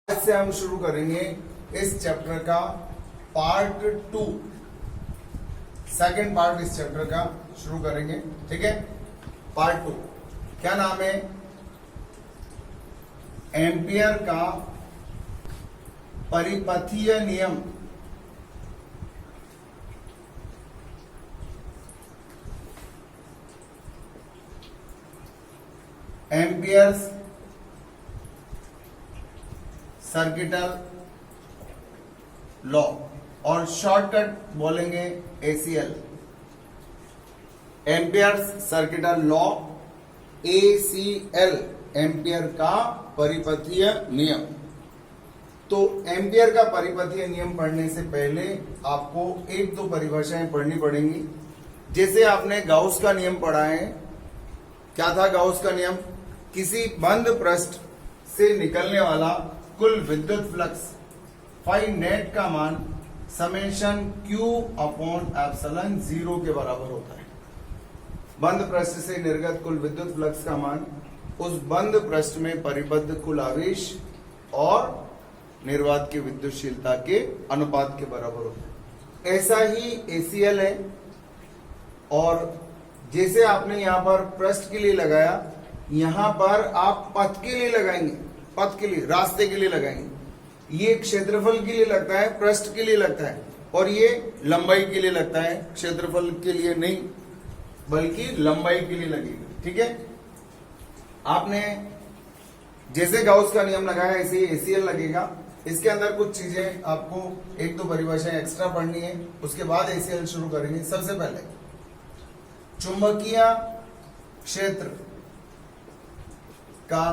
आज से हम शुरू करेंगे इस चैप्टर का पार्ट 2, सेकंड पार्ट इस चैप्टर का शुरू करेंगे। ठीक है, पार्ट 2 क्या नाम है? एम्पियर का परिपथीय नियम। एम्पियर्स सर्किटल लॉ, और शॉर्टकट बोलेंगे ACL, amperes circuital law, ACL, ampere का परिपथीय नियम। तो एम्पियर का परिपथीय नियम पढ़ने से पहले आपको एक दो परिभाषाएं पढ़नी पड़ेंगी। जैसे आपने गाउस का नियम पढ़ा है। क्या था गाउस का नियम? किसी बंद पृष्ठ से निकलने वाला कुल विद्युत फ्लक्स फाई नेट का मान समेशन Q अपॉन एप्सिलॉन 0 के बराबर होता है। बंद पृष्ठ से निर्गत कुल विद्युत फ्लक्स का मान उस बंद पृष्ठ में परिबद्ध कुल आवेश और निर्वात की विद्युतशीलता के अनुपात के बराबर होता है। ऐसा ही एसीएल है। और जैसे आपने यहां पर पृष्ठ के लिए लगाया, यहां पर आप पथ के लिए लगाएंगे, पथ के लिए, रास्ते के लिए लगाएंगे। ये क्षेत्रफल के लिए लगता है, पृष्ठ के लिए लगता है, और ये लंबाई के लिए लगता है, क्षेत्रफल के लिए नहीं बल्कि लंबाई के लिए लगेगा। ठीक है, आपने जैसे गाउस का नियम लगाया ऐसे ही एसीएल लगेगा। इसके अंदर कुछ चीजें आपको एक दो परिभाषाएं एक्स्ट्रा पढ़नी है, उसके बाद एसीएल शुरू करेंगे। सबसे पहले चुंबकीय क्षेत्र का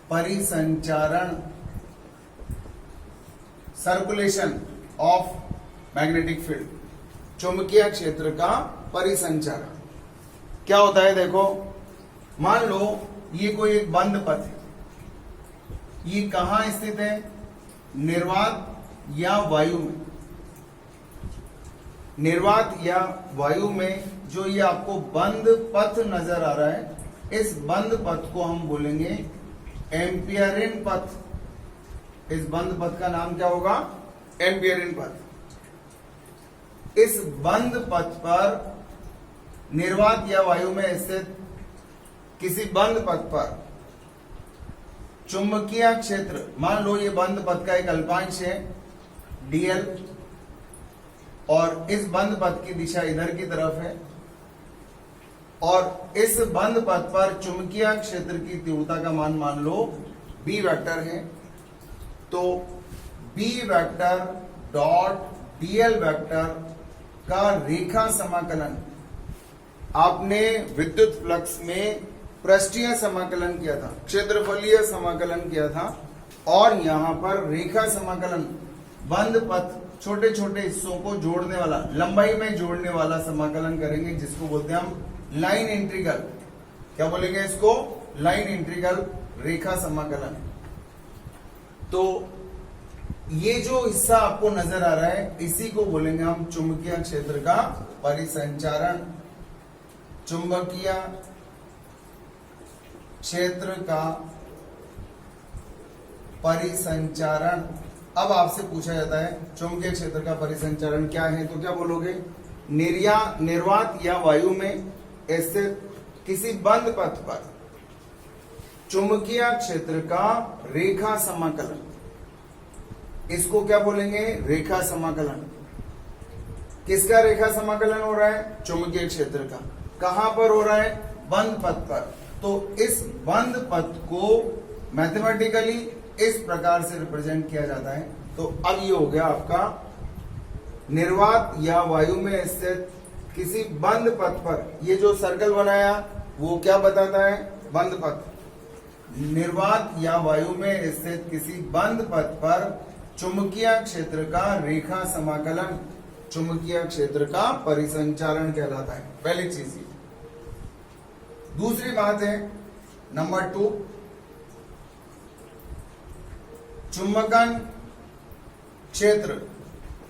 परिसंचारण, सर्कुलेशन ऑफ मैग्नेटिक फील्ड, चुंबकीय क्षेत्र का परिसंचारण क्या होता है? देखो, मान लो ये कोई एक बंद पथ है। ये कहां स्थित है? निर्वात या वायु में। निर्वात या वायु में जो ये आपको बंद पथ नजर आ रहा है, इस बंद पथ को हम बोलेंगे एम्पियरिन पथ। इस बंद पथ का नाम क्या होगा? एम्पियरिन पथ। इस बंद पथ पर निर्वात या वायु में स्थित किसी बंद पथ पर चुंबकीय क्षेत्र, मान लो ये बंद पथ का एक अल्पांश है डीएल, और इस बंद पथ की दिशा इधर की तरफ है, और इस बंद पथ पर चुंबकीय क्षेत्र की तीव्रता का मान लो बी वेक्टर है। तो B vector dot DL vector का रेखा समाकलन, आपने विद्युत फ्लक्स में पृष्ठीय समाकलन किया था, क्षेत्रफलीय समाकलन किया था, और यहां पर रेखा समाकलन, बंद पथ छोटे छोटे हिस्सों को जोड़ने वाला, लंबाई में जोड़ने वाला समाकलन करेंगे, जिसको बोलते हैं हम लाइन इंटीग्रल। क्या बोलेंगे इसको? लाइन इंटीग्रल, रेखा समाकलन। तो ये जो हिस्सा आपको नजर आ रहा है, इसी को बोलेंगे हम चुंबकीय क्षेत्र का परिसंचारण। चुंबकीय क्षेत्र का परिसंचारण। अब आपसे पूछा जाता है चुंबकीय क्षेत्र का परिसंचारण क्या है, तो क्या बोलोगे? निर्वात या वायु में स्थित किसी बंद पथ पर चुंबकीय क्षेत्र का रेखा समाकलन, इसको क्या बोलेंगे? रेखा समाकलन। किसका रेखा समाकलन हो रहा है? चुंबकीय क्षेत्र का। कहां पर हो रहा है? बंद पथ पर। तो इस बंद पथ को मैथमेटिकली इस प्रकार से रिप्रेजेंट किया जाता है। तो अब ये हो गया आपका निर्वात या वायु में स्थित किसी बंद पथ पर, ये जो सर्कल बनाया वो क्या बताता है? बंद पथ। निर्वात या वायु में स्थित किसी बंद पथ पर चुंबकीय क्षेत्र का रेखा समाकलन, चुंबकीय क्षेत्र का परिसंचारण कहलाता है। पहली चीज ये। दूसरी बात है नंबर 2, चुंबकन क्षेत्र।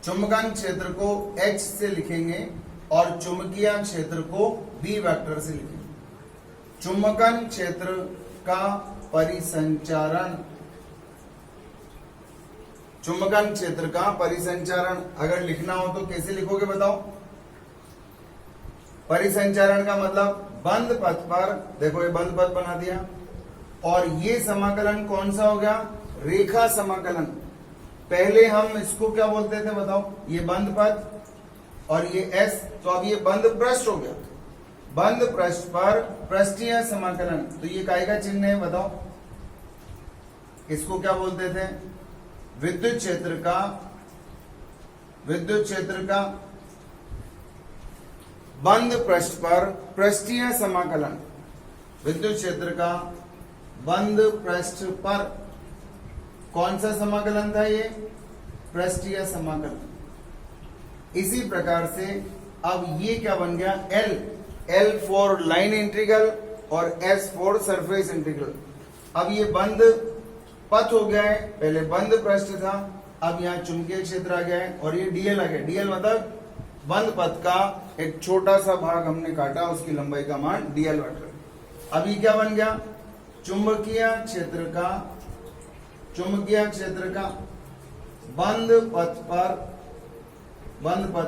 चुंबकन क्षेत्र को H से लिखेंगे और चुंबकीय क्षेत्र को B वेक्टर से लिखेंगे। चुंबकन क्षेत्र का परिसंचारण चुंबकन क्षेत्र का परिसंचारण अगर लिखना हो तो कैसे लिखोगे बताओ? परिसंचारण का मतलब बंद पथ पर, देखो ये बंद पथ बना दिया, और ये समाकलन कौन सा हो गया? रेखा समाकलन। पहले हम इसको क्या बोलते थे बताओ? ये बंद पथ और ये एस, तो अब ये बंद पृष्ठ हो गया। बंद पृष्ठ पर पृष्ठीय समाकलन, तो ये काय का चिन्ह है बताओ? इसको क्या बोलते थे? विद्युत क्षेत्र का बंद पृष्ठ पर पृष्ठीय समाकलन। विद्युत क्षेत्र का बंद पृष्ठ पर कौन सा समाकलन था? ये पृष्ठीय समाकलन। इसी प्रकार से अब ये क्या बन गया? एल फॉर लाइन इंटीग्रल और एस फॉर सरफेस इंटीग्रल। अब ये बंद पथ हो गया है, पहले बंद पृष्ठ था, अब यहाँ चुंबकीय क्षेत्र आ गया है और ये डीएल आ गया। डीएल मतलब बंद पथ का एक छोटा सा भाग हमने काटा, उसकी लंबाई का मान डीएल वेक्टर। अब ये क्या बन गया? चुंबकीय क्षेत्र का बंद पथ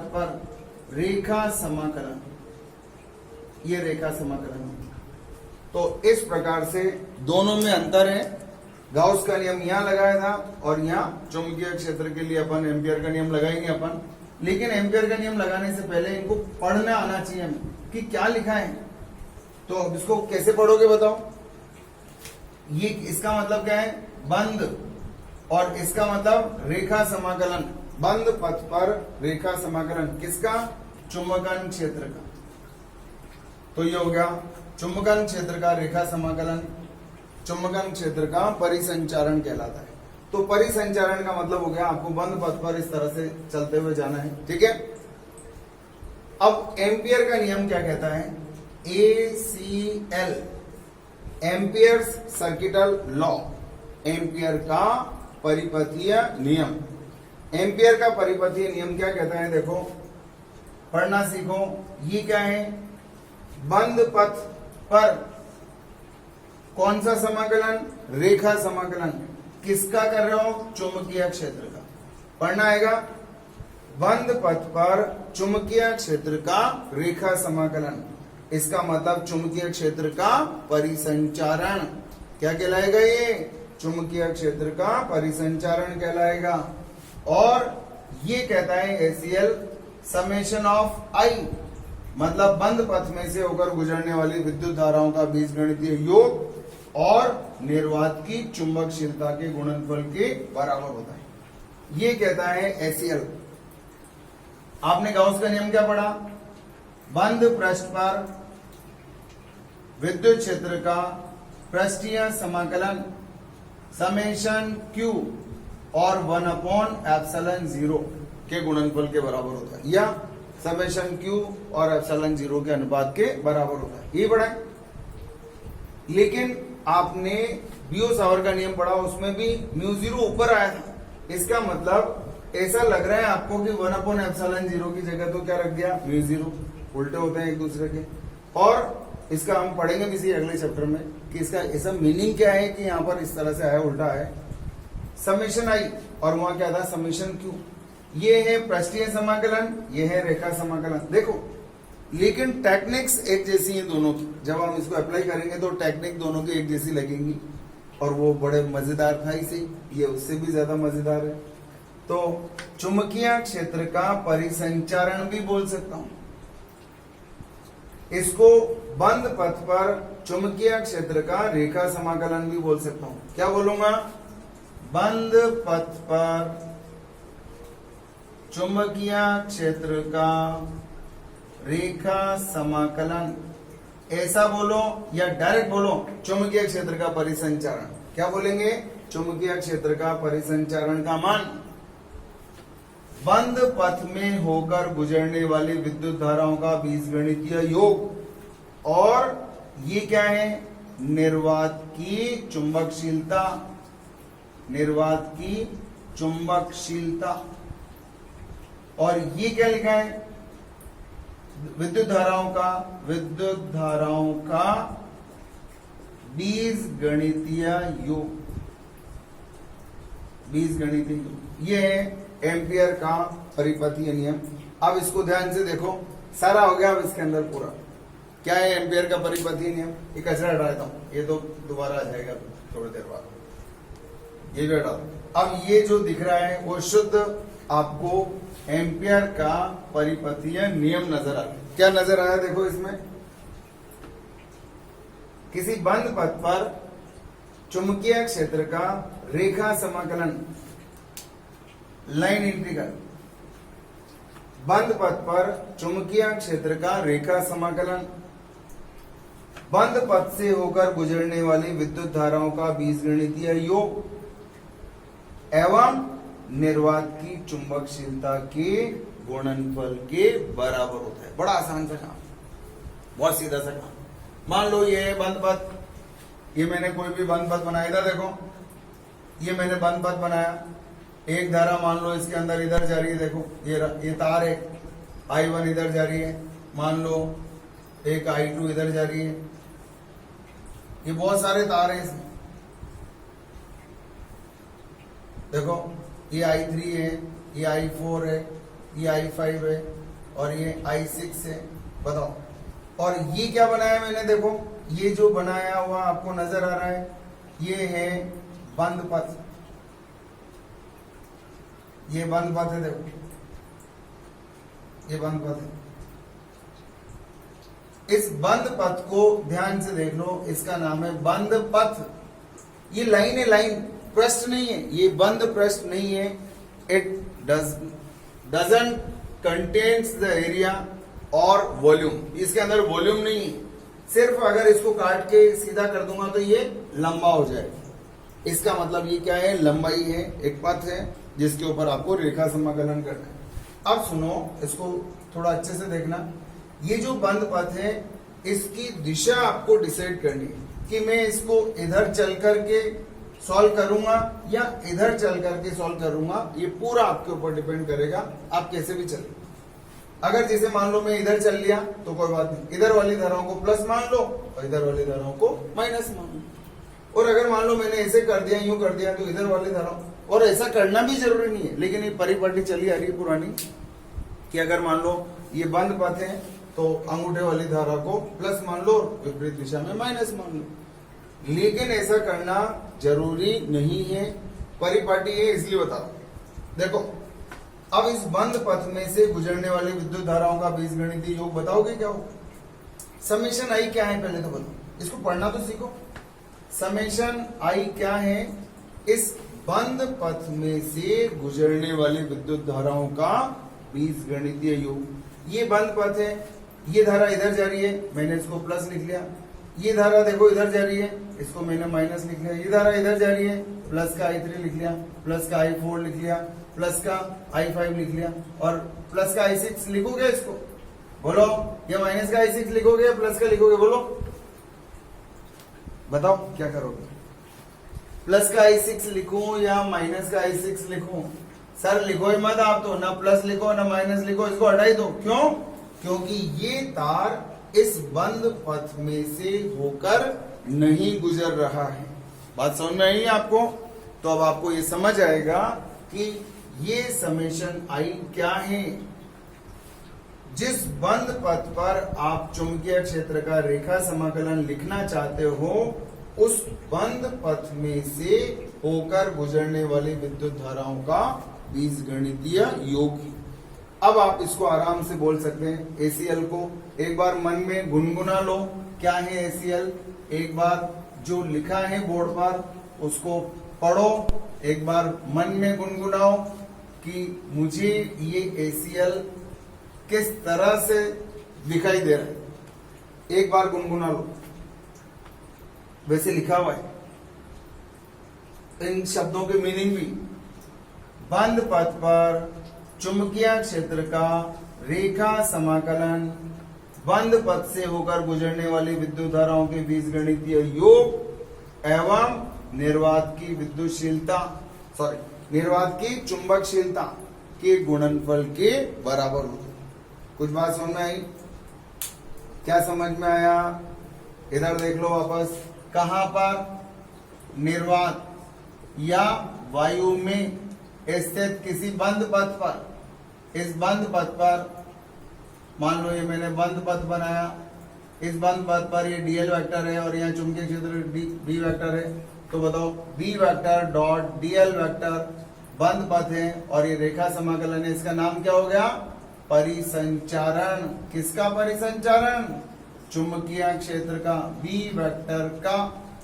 पर रेखा समाकलन, ये रेखा समाकलन। तो इस प्रकार से दोनों में अंतर है। गाउस का नियम यहां लगाया था और यहां चुंबकीय क्षेत्र के लिए अपन एम्पियर का नियम लगाएंगे अपन। लेकिन एम्पियर का नियम लगाने से पहले इनको पढ़ना आना चाहिए हमें कि क्या लिखा है। तो अब इसको कैसे पढ़ोगे बताओ? ये इसका मतलब क्या है? बंद, और इसका मतलब रेखा समाकलन। बंद पथ पर रेखा समाकलन किसका? चुंबकन क्षेत्र का। तो ये हो गया चुंबकन क्षेत्र का रेखा समाकलन, चुंबकन क्षेत्र का परिसंचारण कहलाता है। तो परिसंचारण का मतलब हो गया आपको बंद पथ पर इस तरह से चलते हुए जाना है, ठीक है। अब एम्पियर का नियम क्या कहता है? ACL, amperes circuital law, ampere का परिपथीय नियम। एम्पियर का परिपथीय नियम क्या कहता है? देखो पढ़ना सीखो। ये क्या है? बंद पथ पर कौन सा समाकलन? रेखा समाकलन। किसका कर रहे हो? चुंबकीय क्षेत्र का। पढ़ना आएगा, बंद पथ पर चुंबकीय क्षेत्र का रेखा समाकलन। इसका मतलब चुंबकीय क्षेत्र का परिसंचारण। क्या कहलाएगा? ये चुंबकीय क्षेत्र का परिसंचारण कहलाएगा। और ये कहता है ACL समेशन ऑफ आई, मतलब बंद पथ में से होकर गुजरने वाली विद्युत धाराओं का बीजगणितीय योग और निर्वात की चुंबकशीलता के गुणनफल के बराबर होता है। ये कहता है ACL। आपने गाउस का नियम क्या पढ़ा? बंद पृष्ठ पर विद्युत क्षेत्र का पृष्ठीय समाकलन समेशन Q और 1/ε0 के गुणनफल के बराबर होता है, या समेशन Q और ε0 के अनुपात के बराबर होता है। ये पढ़ा है। लेकिन आपने बीओ सावर का नियम पढ़ा, उसमें भी μ0 ऊपर आया था। इसका मतलब ऐसा लग रहा है आपको कि 1/ε0 की जगह तो क्या रख दिया? μ0। उल्टे होते हैं एक दूसरे के। और इसका हम पढ़ेंगे भी अगले चैप्टर में कि इसका ऐसा मीनिंग क्या है कि यहाँ पर इस तरह से आया, उल्टा है। समेशन आई और वहां क्या था? Summation Q. ये है पृष्ठीय समाकलन, ये है रेखा समाकलन। देखो, लेकिन टेक्निक्स एक जैसी है दोनों की। जब हम इसको अप्लाई करेंगे तो टेक्निक दोनों की एक जैसी लगेंगी, और वो बड़े मजेदार था इसे, ये उससे भी ज्यादा मजेदार है। तो चुंबकीय क्षेत्र का परिसंचारण भी बोल सकता हूं। इसको बंद पथ पर चुंबकीय क्षेत्र का रेखा समाकलन भी बोल सकता हूं। क्या बोलूंगा? बंद पथ पर चुंबकीय क्षेत्र का रेखा समाकलन, ऐसा बोलो या डायरेक्ट बोलो चुंबकीय क्षेत्र का परिसंचारण। क्या बोलेंगे? चुंबकीय क्षेत्र का परिसंचारण का मान बंद पथ में होकर गुजरने वाली विद्युत धाराओं का बीजगणितीय योग, और ये क्या है? निर्वात की चुंबकशीलता, निर्वात की चुंबकशीलता। और ये क्या लिखा है? विद्युत धाराओं का बीजगणितीय योग, बीजगणितीय योग। ये है एम्पियर का परिपथीय नियम। अब इसको ध्यान से देखो, सारा हो गया अब इसके अंदर पूरा। क्या है एम्पियर का परिपथीय नियम? ये कचरा हटा देता हूं, ये तो दोबारा आ जाएगा थोड़ी देर बाद, ये भी हटा दो। अब ये जो दिख रहा है वो शुद्ध आपको एम्पियर का परिपथीय नियम नजर आ रहा है। क्या नजर आया देखो इसमें, किसी बंद पथ पर चुंबकीय क्षेत्र का रेखा समाकलन, लाइन इंटीग्रल, बंद पथ पर चुंबकीय क्षेत्र का रेखा समाकलन, बंद पथ से होकर गुजरने वाली विद्युत धाराओं का बीजगणितीय योग एवं निर्वात की चुंबकशीलता के गुणनफल के बराबर होता है। बड़ा आसान सा काम, बहुत सीधा सा काम। मान लो ये बंद पथ, ये मैंने कोई भी बंद पथ बनाया था, देखो ये मैंने बंद पथ बनाया, एक धारा मान लो इसके अंदर इधर जा रही है, देखो ये तार है, I1 इधर जा रही है, मान लो एक I2 इधर जा रही है, ये बहुत सारे तार हैं इसमें, देखो ये I3 है, ये I4 है, ये I5 है और ये I6 है। बताओ, और ये क्या बनाया मैंने, देखो ये जो बनाया हुआ आपको नजर आ रहा है, ये है बंद पथ, ये बंद पथ है, देखो ये बंद पथ है। इस बंद पथ को ध्यान से देख लो, इसका नाम है बंद पथ। ये लाइन है, लाइन, पृष्ठ नहीं है, ये बंद पृष्ठ नहीं है। It doesn't contains the area और वॉल्यूम, इसके अंदर वॉल्यूम नहीं है। सिर्फ अगर इसको काट के सीधा कर दूंगा तो ये लंबा हो जाएगा। इसका मतलब ये क्या है, लंबाई है, एक पथ है जिसके ऊपर आपको रेखा समाकलन करना है। अब सुनो, इसको थोड़ा अच्छे से देखना। ये जो बंद पथ है इसकी दिशा आपको डिसाइड करनी है कि मैं इसको इधर चल करके सॉल्व करूंगा या इधर चल करके सॉल्व करूंगा। ये पूरा आपके ऊपर डिपेंड करेगा, आप कैसे भी चले। अगर जैसे मान लो मैं इधर चल लिया तो कोई बात नहीं, इधर वाली धाराओं को प्लस मान लो और इधर वाली धाराओं को माइनस मान लो। और अगर मान लो मैंने ऐसे कर दिया, यूं कर दिया, तो इधर वाली धाराओं, और ऐसा करना भी जरूरी नहीं है, लेकिन ये परिपाटी चली आ रही है पुरानी कि अगर मान लो ये बंद पथ है तो अंगूठे वाली धारा को प्लस मान लो, विपरीत दिशा में माइनस मान लो। लेकिन ऐसा करना जरूरी नहीं है, परिपाटी है इसलिए बता रहा हूं। देखो अब इस बंद पथ में से गुजरने वाली विद्युत धाराओं का बीजगणितीय योग बताओगे क्या हो? समेशन आई क्या है पहले तो बताओ, इसको पढ़ना तो सीखो। समेशन आई क्या है? इस बंद पथ में से गुजरने वाली विद्युत धाराओं का बीजगणितीय योग। ये बंद पथ है, ये धारा इधर जा रही है, मैंने इसको प्लस लिख लिया। ये धारा देखो इधर जा रही है, इसको मैंने माइनस लिख लिया। ये धारा इधर जा रही है, प्लस का I3 लिख लिया, प्लस का I4 लिख लिया, प्लस का I5 लिख लिया और प्लस का I6 लिखोगे इसको, बोलो, या माइनस का I6 लिखोगे या प्लस का लिखोगे, बोलो बताओ क्या करोगे? प्लस का I6 लिखूं या माइनस का I6 लिखूं? सर लिखो ही मत आप, तो ना प्लस लिखो ना माइनस लिखो, इसको हटा ही दो। क्यों? क्योंकि ये तार इस बंद पथ में से होकर नहीं गुजर रहा है। बात समझ में आई आपको? तो अब आपको ये समझ आएगा कि ये समेशन आई क्या है। जिस बंद पथ पर आप चुंबकीय क्षेत्र का रेखा समाकलन लिखना चाहते हो, उस बंद पथ में से होकर गुजरने वाली विद्युत धाराओं का बीजगणितीय योग। अब आप इसको आराम से बोल सकते हैं। एसीएल को एक बार मन में गुनगुना लो, क्या है एसीएल? एक बार जो लिखा है बोर्ड पर उसको पढ़ो, एक बार मन में गुनगुनाओ कि मुझे ये एसीएल किस तरह से दिखाई दे रहा है। एक बार गुनगुना लो, वैसे लिखा हुआ है, इन शब्दों के मीनिंग भी। बंद पथ पर चुंबकीय क्षेत्र का रेखा समाकलन, बंद पथ से होकर गुजरने वाली विद्युत धाराओं के बीजगणितीय योग एवं निर्वात की विद्युतशीलता, निर्वात की चुंबकशीलता के गुणनफल के बराबर होते। कुछ बात समझ में आई? क्या समझ में आया? इधर देख लो वापस, कहां पर? निर्वात या वायु में स्थित किसी बंद पथ पर, इस बंद पथ पर, मान लो ये मैंने बंद पथ बनाया, इस बंद पथ पर ये डीएल वेक्टर है और यहाँ चुंबकीय क्षेत्र बी वेक्टर है, तो बताओ B vector dot DL vector बंद पथ है और ये रेखा समाकलन है, इसका नाम क्या हो गया? परिसंचारण। किसका परिसंचारण? चुंबकीय क्षेत्र का, बी वेक्टर का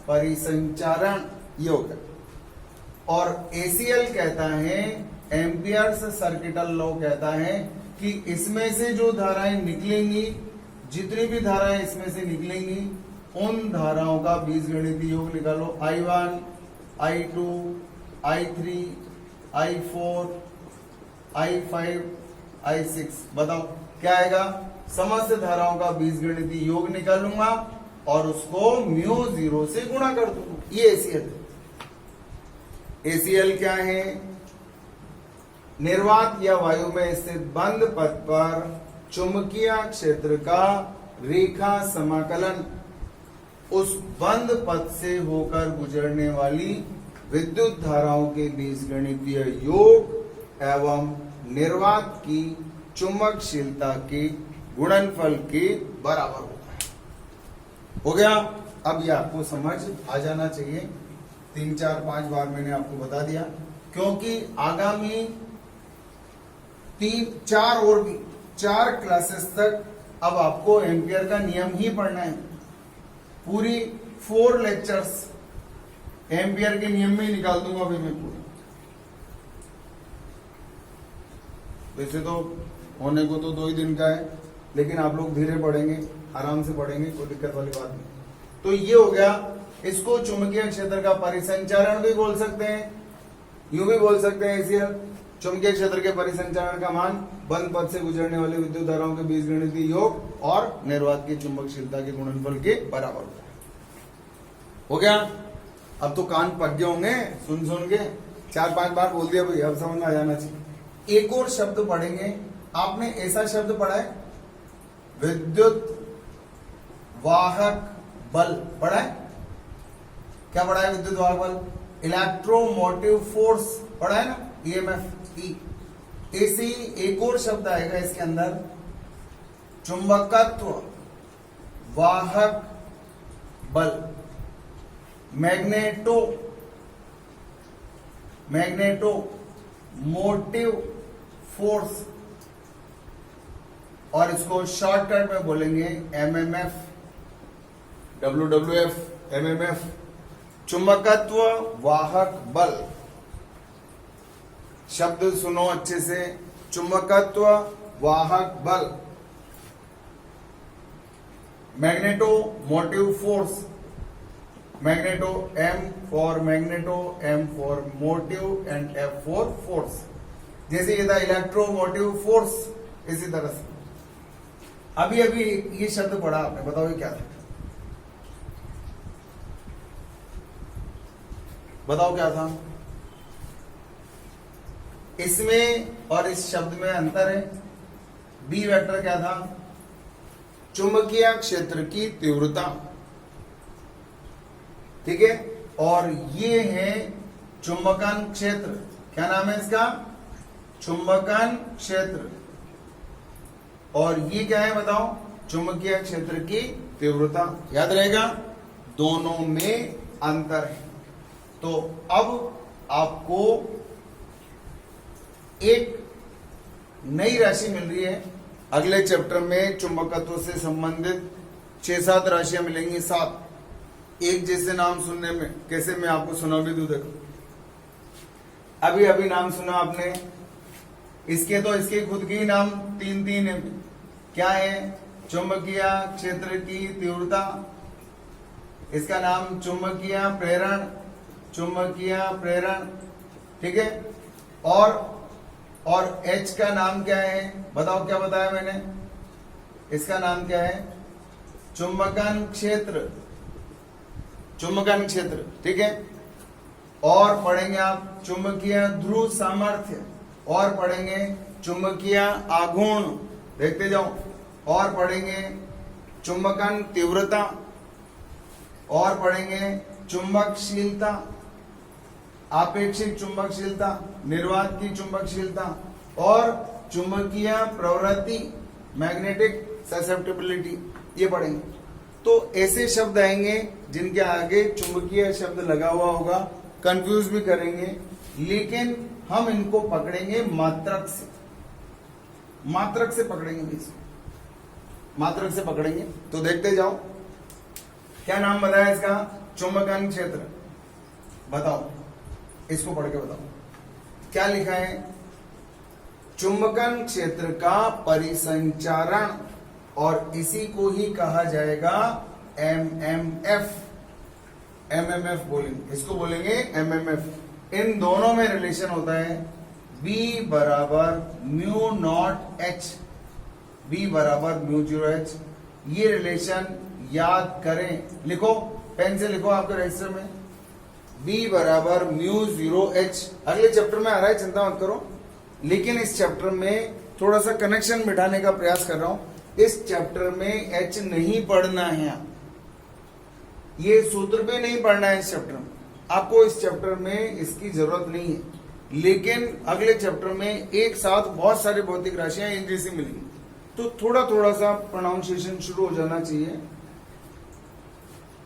परिसंचारण, ये हो गया। और एसीएल कहता है, एम्पियर्स सर्किटल लॉ कहता है कि इसमें से जो धाराएं निकलेंगी, जितनी भी धाराएं इसमें से निकलेंगी, उन धाराओं का बीजगणितीय योग निकालो। I1, I2, I3, I4, I5, I6, बताओ क्या आएगा? समस्त धाराओं का बीजगणितीय योग निकालूंगा और उसको μ0 से गुणा कर दूंगा। ये एसीएल है। एसीएल क्या है? निर्वात या वायु में स्थित बंद पथ पर चुंबकीय क्षेत्र का रेखा समाकलन, उस बंद पथ से होकर गुजरने वाली विद्युत धाराओं के बीजगणितीय योग एवं निर्वात की चुंबकशीलता के गुणनफल के बराबर होता है। हो गया? अब ये आपको समझ आ जाना चाहिए। 3, 4, 5 बार मैंने आपको बता दिया, क्योंकि आगामी 3, 4 और भी 4 क्लासेस तक अब आपको एम्पियर का नियम ही पढ़ना है। पूरी 4 लेक्चर्स एम्पियर के नियम में ही निकाल दूंगा अभी मैं पूरा। वैसे तो होने को तो 2 ही दिन का है, लेकिन आप लोग धीरे पढ़ेंगे, आराम से पढ़ेंगे, कोई दिक्कत वाली बात नहीं। तो ये हो गया। इसको चुंबकीय क्षेत्र का परिसंचारण भी बोल सकते हैं, यूं भी बोल सकते हैं एसीएल। चुंबकीय क्षेत्र के परिसंचारण का मान बंद पथ से गुजरने वाली विद्युत धाराओं के बीजगणितीय योग और निर्वात की चुंबकशीलता के गुणनफल के बराबर होता है। हो गया? अब तो कान पक गए होंगे सुन के, 4-5 बार बोल दिया भाई, अब समझ में आ जाना चाहिए। एक और शब्द पढ़ेंगे। आपने ऐसा शब्द पढ़ा है, विद्युत वाहक बल पढ़ा है? क्या पढ़ा है? विद्युत वाहक बल, इलेक्ट्रोमोटिव फोर्स पढ़ा है ना, ईएमएफ ई। ऐसे ही एक और शब्द आएगा इसके अंदर, चुंबकत्व वाहक बल, मैग्नेटो मोटिव फोर्स, और इसको शॉर्टकट में बोलेंगे एमएमएफ, WWF, एमएमएफ, चुंबकत्व वाहक बल। शब्द सुनो अच्छे से, चुंबकत्व वाहक बल, magneto motive force, magneto M for magneto, M for motive and F for force. जैसे ये था इलेक्ट्रोमोटिव फोर्स, इसी तरह से अभी अभी ये शब्द पढ़ा आपने, बताओ ये क्या था? बताओ क्या था? इसमें और इस शब्द में अंतर है। बी वेक्टर क्या था? चुंबकीय क्षेत्र की तीव्रता, ठीक है। और ये है चुंबकन क्षेत्र, क्या नाम है इसका? चुंबकन क्षेत्र। और ये क्या है बताओ? चुंबकीय क्षेत्र की तीव्रता। याद रहेगा, दोनों में अंतर है। तो अब आपको एक नई राशि मिल रही है। अगले चैप्टर में चुंबकत्व से संबंधित 6-7 राशियां मिलेंगी। 7 एक जैसे नाम सुनने में, कैसे मैं आपको सुना भी दूं। देखो, अभी अभी नाम सुना आपने, इसके तो इसके खुद के ही नाम 3 है। क्या है? चुंबकीय क्षेत्र की तीव्रता, इसका नाम चुंबकीय प्रेरण, चुंबकीय प्रेरण, ठीक है। और H का नाम क्या है? बताओ, क्या बताया मैंने? इसका नाम क्या है? चुंबकन क्षेत्र, चुंबकन क्षेत्र, ठीक है। और पढ़ेंगे आप चुंबकीय ध्रुव सामर्थ्य, और पढ़ेंगे चुंबकीय आघूर्ण, देखते जाओ। और पढ़ेंगे चुंबकन तीव्रता, और पढ़ेंगे चुंबकशीलता, आपेक्षिक चुंबकशीलता, निर्वात की चुंबकशीलता और चुंबकीय प्रवृत्ति, मैग्नेटिक ससेप्टिबिलिटी, ये पढ़ेंगे। तो ऐसे शब्द आएंगे जिनके आगे चुंबकीय शब्द लगा हुआ होगा, कंफ्यूज भी करेंगे, लेकिन हम इनको पकड़ेंगे मात्रक से, मात्रक से पकड़ेंगे भी, मात्रक से पकड़ेंगे। तो देखते जाओ, क्या नाम बताया इसका? चुंबकन क्षेत्र। बताओ, इसको पढ़ के बताओ क्या लिखा है? चुंबकन क्षेत्र का परिसंचारण, और इसी को ही कहा जाएगा एमएमएफ। एमएमएफ बोलेंगे, इसको बोलेंगे एमएमएफ। इन दोनों में रिलेशन होता है B बराबर म्यू नॉट H, B बराबर म्यू 0H। ये रिलेशन याद करें, लिखो, पेन से लिखो आपके रजिस्टर में, B बराबर म्यू 0H। अगले चैप्टर में आ रहा है, चिंता मत करो, लेकिन इस चैप्टर में थोड़ा सा कनेक्शन बिठाने का प्रयास कर रहा हूं। इस चैप्टर में H नहीं पढ़ना है, ये सूत्र भी नहीं पढ़ना है इस चैप्टर में, आपको इस चैप्टर में इसकी जरूरत नहीं है। लेकिन अगले चैप्टर में एक साथ बहुत सारी भौतिक राशियां एक जैसी मिलेंगी, तो थोड़ा थोड़ा सा प्रोनाउंसिएशन शुरू हो जाना चाहिए।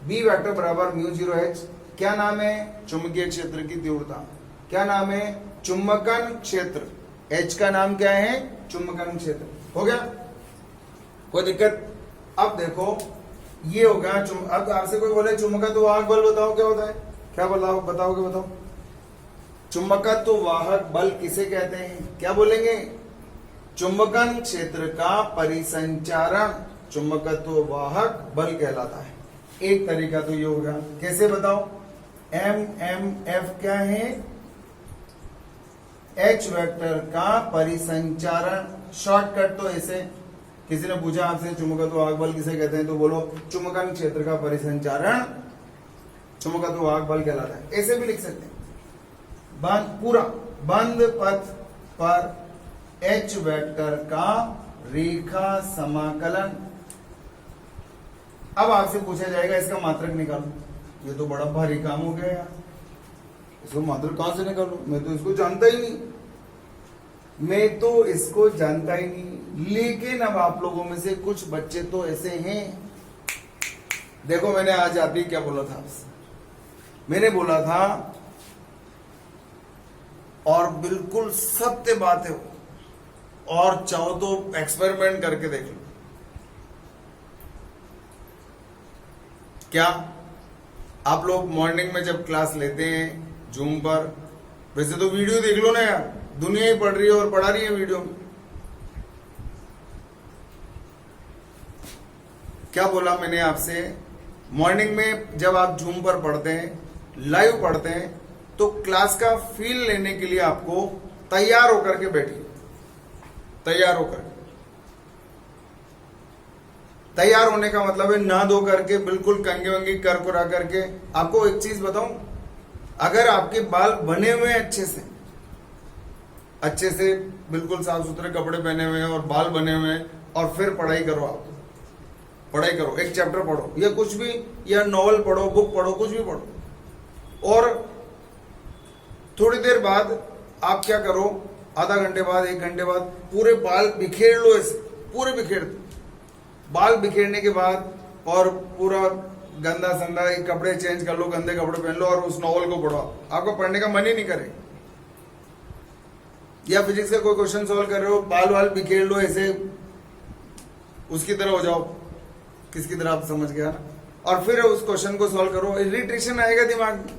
B वेक्टर बराबर म्यू 0H, क्या नाम है? चुंबकीय क्षेत्र की तीव्रता। क्या नाम है? चुंबकन क्षेत्र। H का नाम क्या है? चुंबकन क्षेत्र। हो गया, कोई दिक्कत? अब देखो, ये हो गया। अब आपसे कोई बोले चुंबकत्व वाहक बल बताओ क्या होता है, क्या बताओगे? बताओ, चुंबकत्व वाहक बल किसे कहते हैं? क्या बोलेंगे? चुंबकन क्षेत्र का परिसंचारण चुंबकत्व वाहक बल कहलाता है। एक तरीका तो ये होगा, कैसे बताओ? एमएमएफ क्या है? H वेक्टर का परिसंचारण। शॉर्टकट तो ऐसे, किसी ने पूछा आपसे चुंबकत्व वाहक बल किसे कहते हैं, तो बोलो चुंबकन क्षेत्र का परिसंचारण चुंबकत्व वाहक बल कहलाता है। ऐसे भी लिख सकते हैं, पूरा बंद पथ पर H वेक्टर का रेखा समाकलन। अब आपसे पूछा जाएगा इसका मात्रक निकालो, ये तो बड़ा भारी काम हो गया यार, इसको मात्रक कहां से निकालूं? मैं तो इसको जानता ही नहीं, लेकिन अब आप लोगों में से कुछ बच्चे तो ऐसे हैं। देखो, मैंने आज आप ही क्या बोला था आपसे? मैंने बोला था, और बिल्कुल सत्य बात है वो, और चाहो तो एक्सपेरिमेंट करके देख लो। क्या आप लोग मॉर्निंग में जब क्लास लेते हैं जूम पर, वैसे तो वीडियो देख लो ना यार, दुनिया ही पढ़ रही है और पढ़ा रही है वीडियो में। क्या बोला मैंने आपसे? मॉर्निंग में जब आप जूम पर पढ़ते हैं, लाइव पढ़ते हैं, तो क्लास का फील लेने के लिए आपको तैयार होकर के बैठिए, तैयार होकर। तैयार होने का मतलब है नहा धो करके, बिल्कुल कंघी वंगी कर कुरा करके। आपको एक चीज बताऊं, अगर आपके बाल बने हुए हैं अच्छे से बिल्कुल साफ सुथरे कपड़े पहने हुए हैं और बाल बने हुए हैं, और फिर पढ़ाई करो, आप पढ़ाई करो, एक चैप्टर पढ़ो या कुछ भी, या नॉवल पढ़ो, बुक पढ़ो, कुछ भी पढ़ो, और थोड़ी देर बाद आप क्या करो, आधा घंटे बाद, 1 घंटे बाद पूरे बाल बिखेर लो, ऐसे पूरे बिखेर दो। बाल बिखेरने के बाद और पूरा गंदा संदा कपड़े चेंज कर लो, गंदे कपड़े पहन लो, और उस नॉवल को पढ़ो। आपको पढ़ने का मन ही नहीं करे। या फिजिक्स का कोई क्वेश्चन सॉल्व कर रहे हो, बाल वाल बिखेर लो ऐसे, उसकी तरह हो जाओ। किसकी तरह? आप समझ गया ना? और फिर उस क्वेश्चन को सॉल्व करो, इरिटेशन आएगा दिमाग में।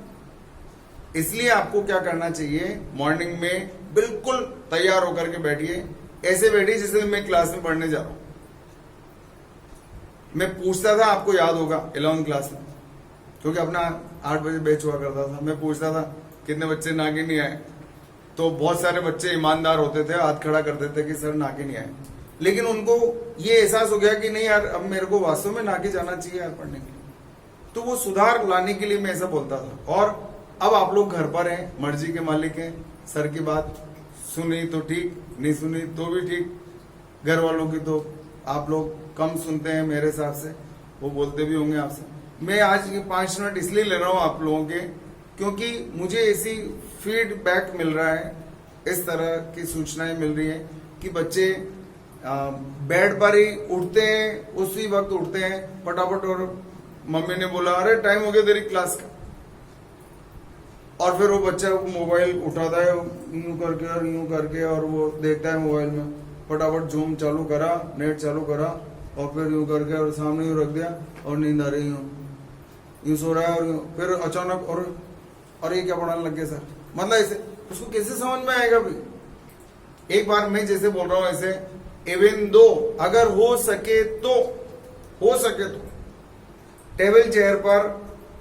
इसलिए आपको क्या करना चाहिए, मॉर्निंग में बिल्कुल तैयार होकर के बैठिए, ऐसे बैठिए जैसे मैं क्लास में पढ़ने जा रहा हूं। मैं पूछता था, आपको याद होगा 11वीं क्लास में, क्योंकि अपना 8 बजे बैच हुआ करता था, मैं पूछता था कितने बच्चे नाके नहीं आए, तो बहुत सारे बच्चे ईमानदार होते थे, हाथ खड़ा कर देते कि सर नाके नहीं आए। लेकिन उनको ये एहसास हो गया कि नहीं यार, अब मेरे को वास्तव में नाके जाना चाहिए यार पढ़ने के लिए, तो वो सुधार लाने के लिए मैं ऐसा बोलता था। और अब आप लोग घर पर हैं, मर्जी के मालिक हैं, सर की बात सुनी तो ठीक, नहीं सुनी तो भी ठीक, घर वालों की तो आप लोग कम सुनते हैं मेरे हिसाब से, वो बोलते भी होंगे आपसे। मैं आज ये 5 मिनट इसलिए ले रहा हूं आप लोगों के, क्योंकि मुझे ऐसी फीडबैक मिल रहा है, इस तरह की सूचनाएं मिल रही है कि बच्चे बेड पर ही उठते हैं, उसी वक्त उठते हैं फटाफट, और मम्मी ने बोला अरे टाइम हो गया तेरी क्लास का, और फिर वो बच्चा मोबाइल उठाता है यूं करके और यूं करके, और वो देखता है मोबाइल में, फटाफट जूम चालू करा, नेट चालू करा, और फिर यूं करके और सामने यूं रख दिया और नींद आ रही, यूं सो रहा है, और फिर अचानक और ये क्या पढ़ाने लग गया सर, मतलब ऐसे उसको कैसे समझ में आएगा भाई। एक बार मैं जैसे बोल रहा हूं ऐसे, इवन दो, अगर हो सके तो टेबल चेयर पर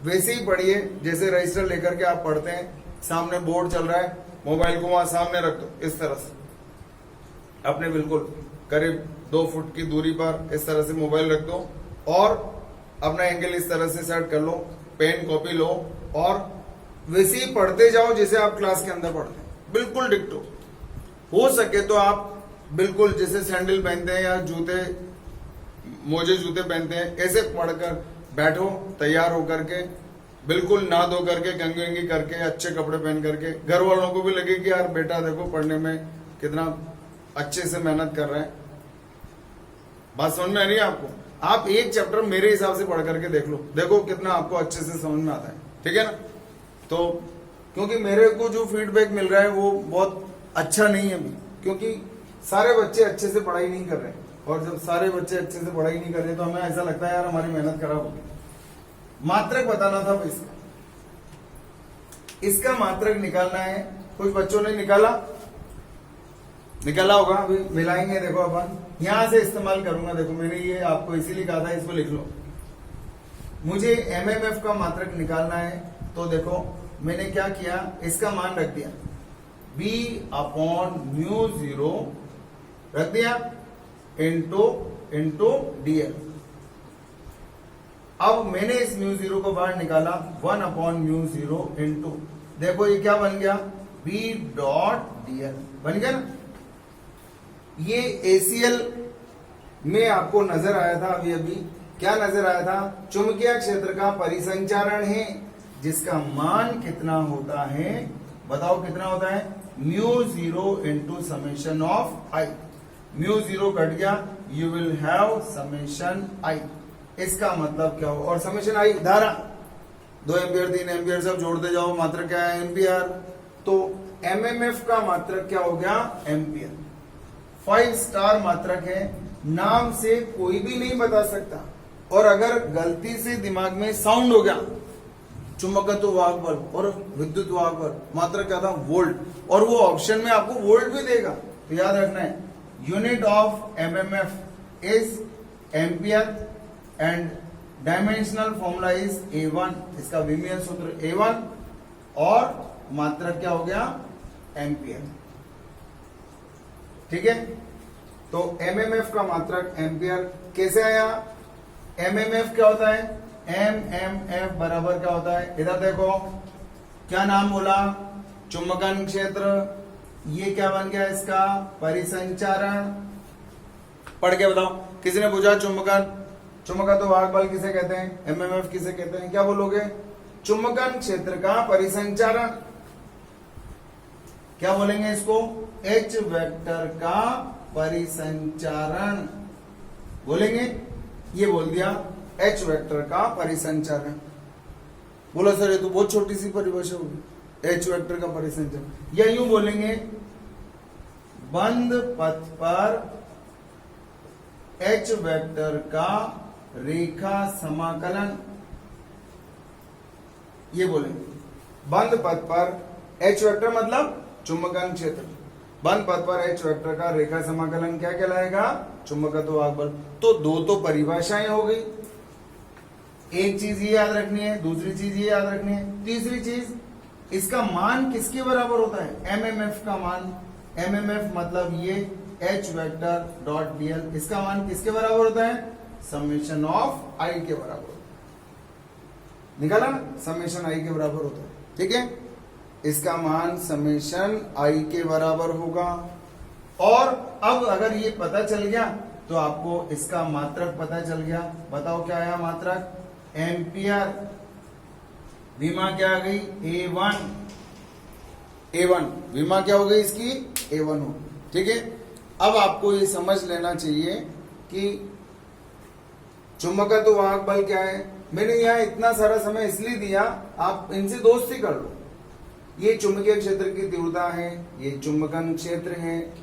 वैसे ही पढ़िए जैसे रजिस्टर लेकर के आप पढ़ते हैं, सामने बोर्ड चल रहा है, मोबाइल को वहां सामने रख दो, इस तरह से अपने बिल्कुल करीब 2 फुट की दूरी पर इस तरह से मोबाइल रख दो, और अपना एंगल इस तरह से सेट कर लो, पेन कॉपी लो, और वैसे ही पढ़ते जाओ जैसे आप क्लास के अंदर पढ़ते हैं, बिल्कुल डिक्टो। हो सके तो आप बिल्कुल जैसे सैंडल पहनते हैं या जूते, मोजे जूते पहनते हैं, ऐसे पढ़कर बैठो तैयार होकर के, बिल्कुल नहा धो करके, कंघी वंगी करके, अच्छे कपड़े पहन करके, घर वालों को भी लगे कि यार बेटा देखो पढ़ने में कितना अच्छे से मेहनत कर रहे हैं। बात समझ में आ रही है आपको? आप एक चैप्टर मेरे हिसाब से पढ़ करके देख लो, देखो कितना आपको अच्छे से समझ में आता है, ठीक है ना। तो क्योंकि मेरे को जो फीडबैक मिल रहा है वो बहुत अच्छा नहीं है अभी, क्योंकि सारे बच्चे अच्छे से पढ़ाई नहीं कर रहे हैं, और जब सारे बच्चे अच्छे से पढ़ाई नहीं कर रहे तो हमें ऐसा लगता है यार हमारी मेहनत खराब होगी। मात्रक बताना था इसका मात्रक निकालना है, कुछ बच्चों ने निकाला होगा, अभी मिलाएंगे। देखो अपन यहां से इस्तेमाल करूंगा, देखो मैंने ये आपको इसीलिए कहा था इसको लिख लो। मुझे एमएमएफ का मात्रक निकालना है, तो देखो मैंने क्या किया, इसका मान रख दिया b/μ0 रख दिया इंटू dl। अब मैंने इस μ0 को बाहर निकाला, 1/μ0 इंटू, देखो ये क्या बन गया, b.dl बन गया ना। ये ACL में आपको नजर आया था अभी क्या नजर आया था, चुंबकीय क्षेत्र का परिसंचारण है जिसका मान कितना होता है, बताओ कितना होता है, μ0 into summation of I। μ0 cut गया, you will have summation I। इसका मतलब क्या हो, और समेशन I धारा 2 एम्पियर 3 एम्पियर सब जोड़ते जाओ, मात्रक क्या है, एम्पियर। तो एमएमएफ का मात्रक क्या हो गया, एम्पियर। 5 स्टार मात्रक है, नाम से कोई भी नहीं बता सकता, और अगर गलती से दिमाग में साउंड हो गया, चुंबकत्व वाहक बल और विद्युत वाहक बल, मात्रक क्या था, वोल्ट, और वो ऑप्शन में आपको वोल्ट भी देगा, तो याद रखना है unit of MMF is ampere and dimensional formula is A1, इसका विमीय सूत्र A1, और मात्रक क्या हो गया, एम्पियर, ठीक है। तो एमएमएफ का मात्रक एम्पियर कैसे आया, एमएमएफ क्या होता है, एमएमएफ बराबर क्या होता है, इधर देखो क्या नाम बोला, चुंबकन क्षेत्र, ये क्या बन गया इसका, परिसंचारण। पढ़ के बताओ, किसी ने पूछा चुंबकत्व वाहक बल किसे कहते हैं, एमएमएफ किसे कहते हैं, क्या बोलोगे, चुंबकन क्षेत्र का परिसंचारण। क्या बोलेंगे इसको, H वेक्टर का परिसंचारण बोलेंगे, ये बोल दिया H वेक्टर का परिसंचारण। बोला सर ये तो बहुत छोटी सी परिभाषा होगी, H वेक्टर का परिसंचारण, या यूं बोलेंगे बंद पथ पर H वेक्टर का रेखा समाकलन, ये बोलेंगे बंद पथ पर H वेक्टर मतलब चुंबकन क्षेत्र, बंद पथ पर H वेक्टर का रेखा समाकलन क्या कहलाएगा, चुंबकत्व वाहक बल। तो दो तो परिभाषाएं हो गई, एक चीज ये याद रखनी है, दूसरी चीज ये याद रखनी है, तीसरी चीज इसका मान किसके बराबर होता है, एमएमएफ का मान। एमएमएफ मतलब ये H वेक्टर डॉट dl, इसका मान किसके बराबर होता है, समेशन ऑफ I के बराबर होता है, निकाला ना, समेशन I के बराबर होता है, ठीक है। इसका मान समेशन I के बराबर होगा। और अब अगर ये पता चल गया तो आपको इसका मात्रक पता चल गया, बताओ क्या आया मात्रक, एम्पियर। विमा क्या आ गई, A1, A1 विमा क्या हो गई इसकी, A1 हो, ठीक है। अब आपको ये समझ लेना चाहिए कि चुंबकत्व वाहक बल क्या है। मैंने यहाँ इतना सारा समय इसलिए दिया, आप इनसे दोस्ती कर लो। ये चुंबकीय क्षेत्र की तीव्रता है, ये चुंबकन क्षेत्र है,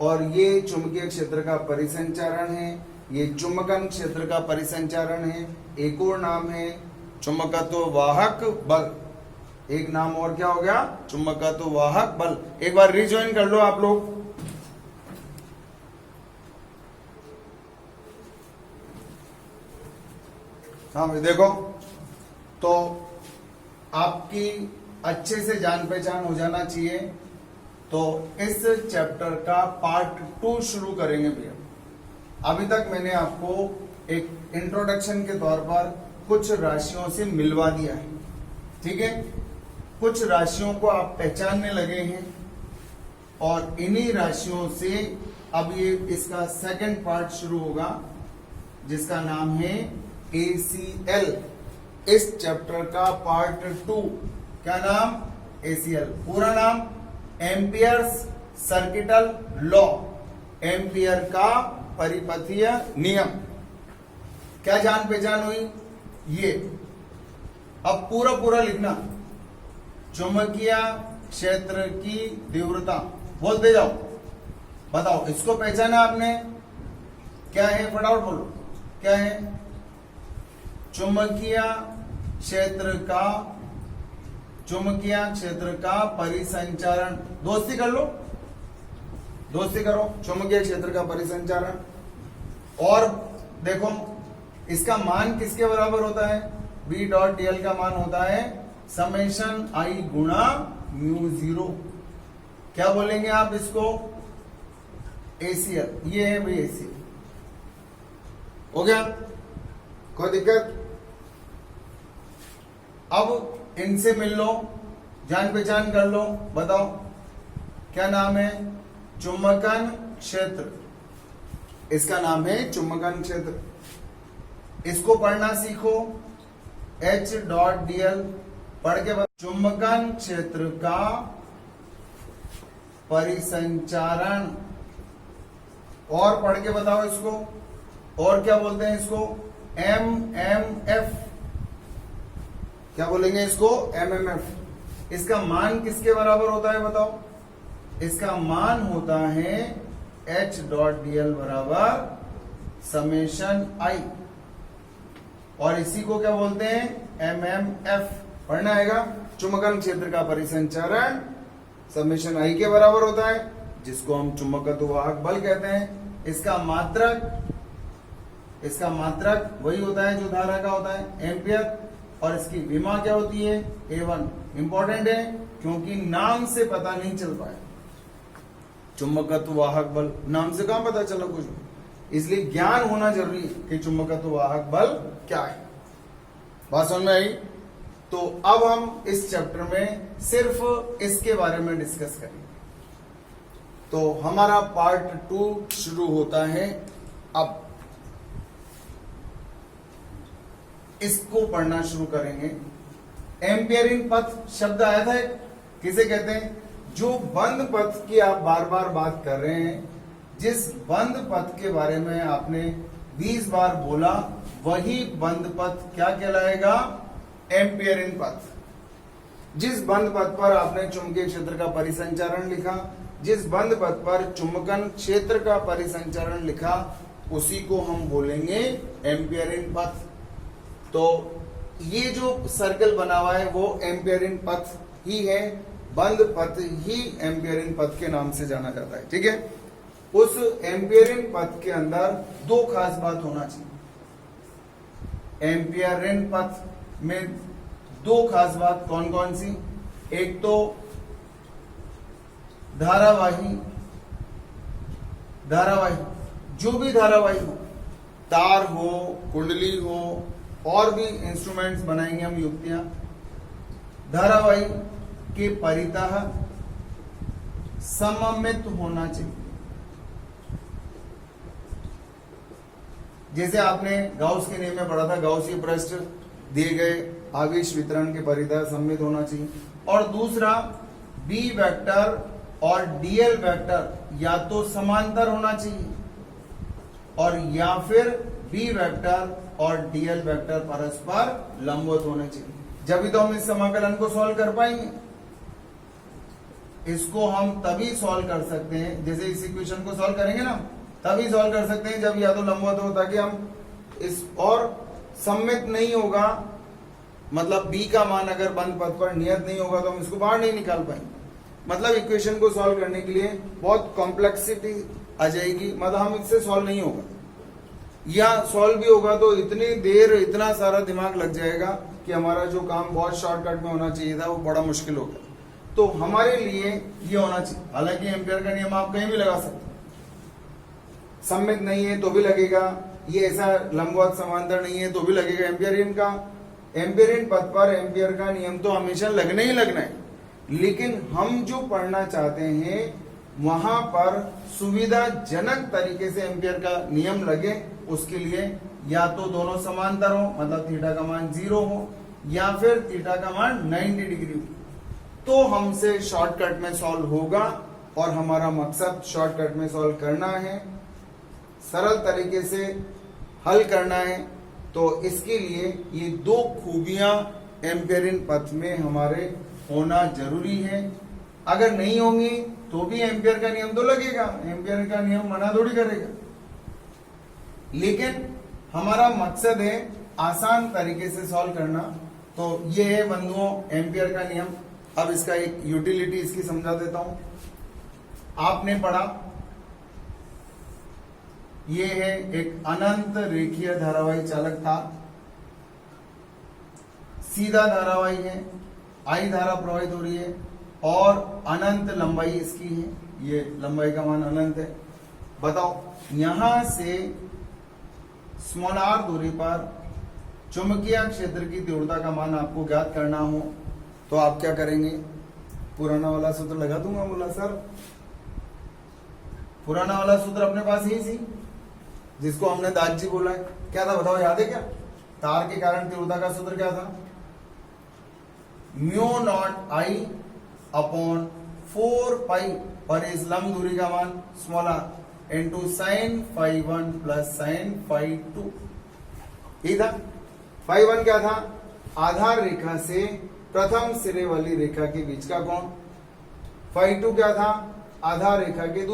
और ये चुंबकीय क्षेत्र का परिसंचारण है, ये चुंबकन क्षेत्र का परिसंचारण है। एक और नाम है चुंबकत्व वाहक बल, एक नाम और क्या हो गया, चुंबकत्व वाहक बल। एक बार रिज्वाइन कर लो आप लोग। हाँ भाई देखो, तो आपकी अच्छे से जान पहचान हो जाना चाहिए। तो इस चैप्टर का पार्ट 2 शुरू करेंगे भैया। अभी तक मैंने आपको एक इंट्रोडक्शन के तौर पर कुछ राशियों से मिलवा दिया है, ठीक है। कुछ राशियों को आप पहचानने लगे हैं, और इन्हीं राशियों से अब ये इसका सेकंड पार्ट शुरू होगा, जिसका नाम है ACL। इस चैप्टर का पार्ट 2, क्या नाम, ACL। पूरा नाम एम्पियर्स सर्किटल लॉ, एम्पियर का परिपथीय नियम। क्या जान पहचान हुई ये। अब पूरा पूरा लिखना, चुंबकीय क्षेत्र की तीव्रता, बोलते जाओ, बताओ इसको पहचाना आपने, क्या है, फटाफट बोलो, क्या है, चुंबकीय क्षेत्र का परिसंचारण। दोस्ती कर लो, दोस्ती करो, चुंबकीय क्षेत्र का परिसंचारण। और देखो इसका मान किसके बराबर होता है, B डॉट dl का मान होता है समेशन I गुणा म्यू 0। क्या बोलेंगे आप इसको, ACL। ये है भाई ACL, हो गया, कोई दिक्कत। अब इनसे मिल लो, जान पहचान कर लो, बताओ क्या नाम है, चुंबकन क्षेत्र। इसका नाम है चुंबकन क्षेत्र। इसको पढ़ना सीखो, H डॉट dl पढ़ के चुंबकन क्षेत्र का परिसंचारण। और पढ़ के बताओ इसको, और क्या बोलते हैं इसको, MMF। क्या बोलेंगे इसको, MMF। इसका मान किसके बराबर होता है बताओ, इसका मान होता है H डॉट dl बराबर समेशन I, और इसी को क्या बोलते हैं, MMF। पढ़ना आएगा, चुंबकन क्षेत्र का परिसंचारण समेशन I के बराबर होता है, जिसको हम चुंबकत्व वाहक बल कहते हैं। इसका मात्रक वही होता है जो धारा का होता है, एम्पियर। और इसकी विमा क्या होती है, A1। इंपॉर्टेंट है क्योंकि नाम से पता नहीं चल पाया, चुंबकत्व वाहक बल नाम से कहां पता चला कुछ, इसलिए ज्ञान होना जरूरी है कि चुंबकत्व वाहक बल क्या है। बात समझ में आई। तो अब हम इस चैप्टर में सिर्फ इसके बारे में डिस्कस करेंगे। तो हमारा पार्ट 2 शुरू होता है अब। इसको पढ़ना शुरू करेंगे। एम्पियरिन पथ शब्द आया था, किसे कहते हैं, जो बंद पथ की आप बार बार बात कर रहे हैं, जिस बंद पथ के बारे में आपने 20 बार बोला, वही बंद पथ क्या कहलाएगा, एम्पियरिन पथ। जिस बंद पथ पर आपने चुंबकीय क्षेत्र का परिसंचारण लिखा, जिस बंद पथ पर चुंबकन क्षेत्र का परिसंचारण लिखा, उसी को हम बोलेंगे एम्पियरिन पथ। तो ये जो सर्कल बना हुआ है वो एम्पियरिन पथ ही है, बंद पथ ही एम्पियरिन पथ के नाम से जाना जाता है, ठीक है। उस एम्पियरिन पथ के अंदर 2 खास बात होना चाहिए। एम्पियरिन पथ में 2 खास बात कौन कौन सी, एक तो धारावाही, जो भी धारावाही हो, तार हो, कुंडली हो, और भी इंस्ट्रूमेंट्स बनाएंगे हम, युक्तियां, धारावाही के परितः सममित होना चाहिए। जैसे आपने गाउस के नियम में पढ़ा था, गाउसीय पृष्ठ दिए गए आवेश वितरण के परिधि सममित होना चाहिए। और दूसरा, बी वेक्टर और डीएल वेक्टर या तो समांतर होना चाहिए और या फिर बी वेक्टर और डीएल वेक्टर परस्पर लंबवत होने चाहिए, जब तो हम इस समाकलन को सॉल्व कर पाएंगे। इसको हम तभी सॉल्व कर सकते हैं, जैसे इस इक्वेशन को सॉल्व करेंगे ना, तभी सॉल्व कर सकते हैं जब या तो लंबवत हो, ताकि हम इस और सममित नहीं होगा, मतलब बी का मान अगर बंद पथ पर नियत नहीं होगा तो हम इसको बाहर नहीं निकाल पाएंगे। मतलब इक्वेशन को सॉल्व करने के लिए बहुत कॉम्प्लेक्सिटी आ जाएगी, मतलब हम इससे सॉल्व नहीं होगा, या सॉल्व भी होगा तो इतनी देर इतना सारा दिमाग लग जाएगा कि हमारा जो काम बहुत शॉर्टकट में होना चाहिए था वो बड़ा मुश्किल हो गया। तो हमारे लिए ये होना चाहिए। हालांकि एम्पियर का नियम आप कहीं भी लगा सकते हैं, सममित नहीं है तो भी लगेगा, ये ऐसा लंबवत समांतर नहीं है तो भी लगेगा। एम्पियरियन पथ पर एम्पियर का नियम तो हमेशा लगना ही लगना है, लेकिन हम जो पढ़ना चाहते हैं वहां पर सुविधाजनक तरीके से एम्पियर का नियम लगे, उसके लिए या तो दोनों समांतर हो, मतलब थीटा का मान 0 हो, या फिर थीटा का मान 90 डिग्री हो, तो हमसे शॉर्टकट में सॉल्व होगा। और हमारा मकसद शॉर्टकट में सॉल्व करना है, सरल तरीके से हल करना है। तो इसके लिए ये दो खूबियां एम्पियरियन पथ में हमारे होना जरूरी है। अगर नहीं होंगी तो भी एम्पियर का नियम तो लगेगा, एम्पियर का नियम मना थोड़ी करेगा, लेकिन हमारा मकसद है आसान तरीके से सॉल्व करना। तो ये है बंधुओं एम्पियर का नियम। अब इसका एक यूटिलिटी इसकी समझा देता हूं। आपने पढ़ा, ये है एक अनंत रेखीय धारावाही चालक था, सीधा धारावाही है, आई धारा प्रवाहित हो रही है और अनंत लंबाई इसकी है, ये लंबाई का मान अनंत है। बताओ, यहां से स्मॉल r दूरी पर चुंबकीय क्षेत्र की तीव्रता का मान आपको ज्ञात करना हो तो आप क्या करेंगे? पुराना वाला सूत्र लगा दूंगा। बोला सर पुराना वाला सूत्र अपने पास ही सी, जिसको हमने दास जी बोला है, क्या था बताओ, याद है क्या? तार के कारण तीव्रता का सूत्र क्या था? Mu not I upon 4 pi और इस लंब दूरी का मान small r into sine phi 1 plus sine phi 2। यही था। फाई 1 क्या था? आधार रेखा से प्रथम सिरे वाली रेखा के बीच का कोण। फाई 2 क्या था? आधार रेखा के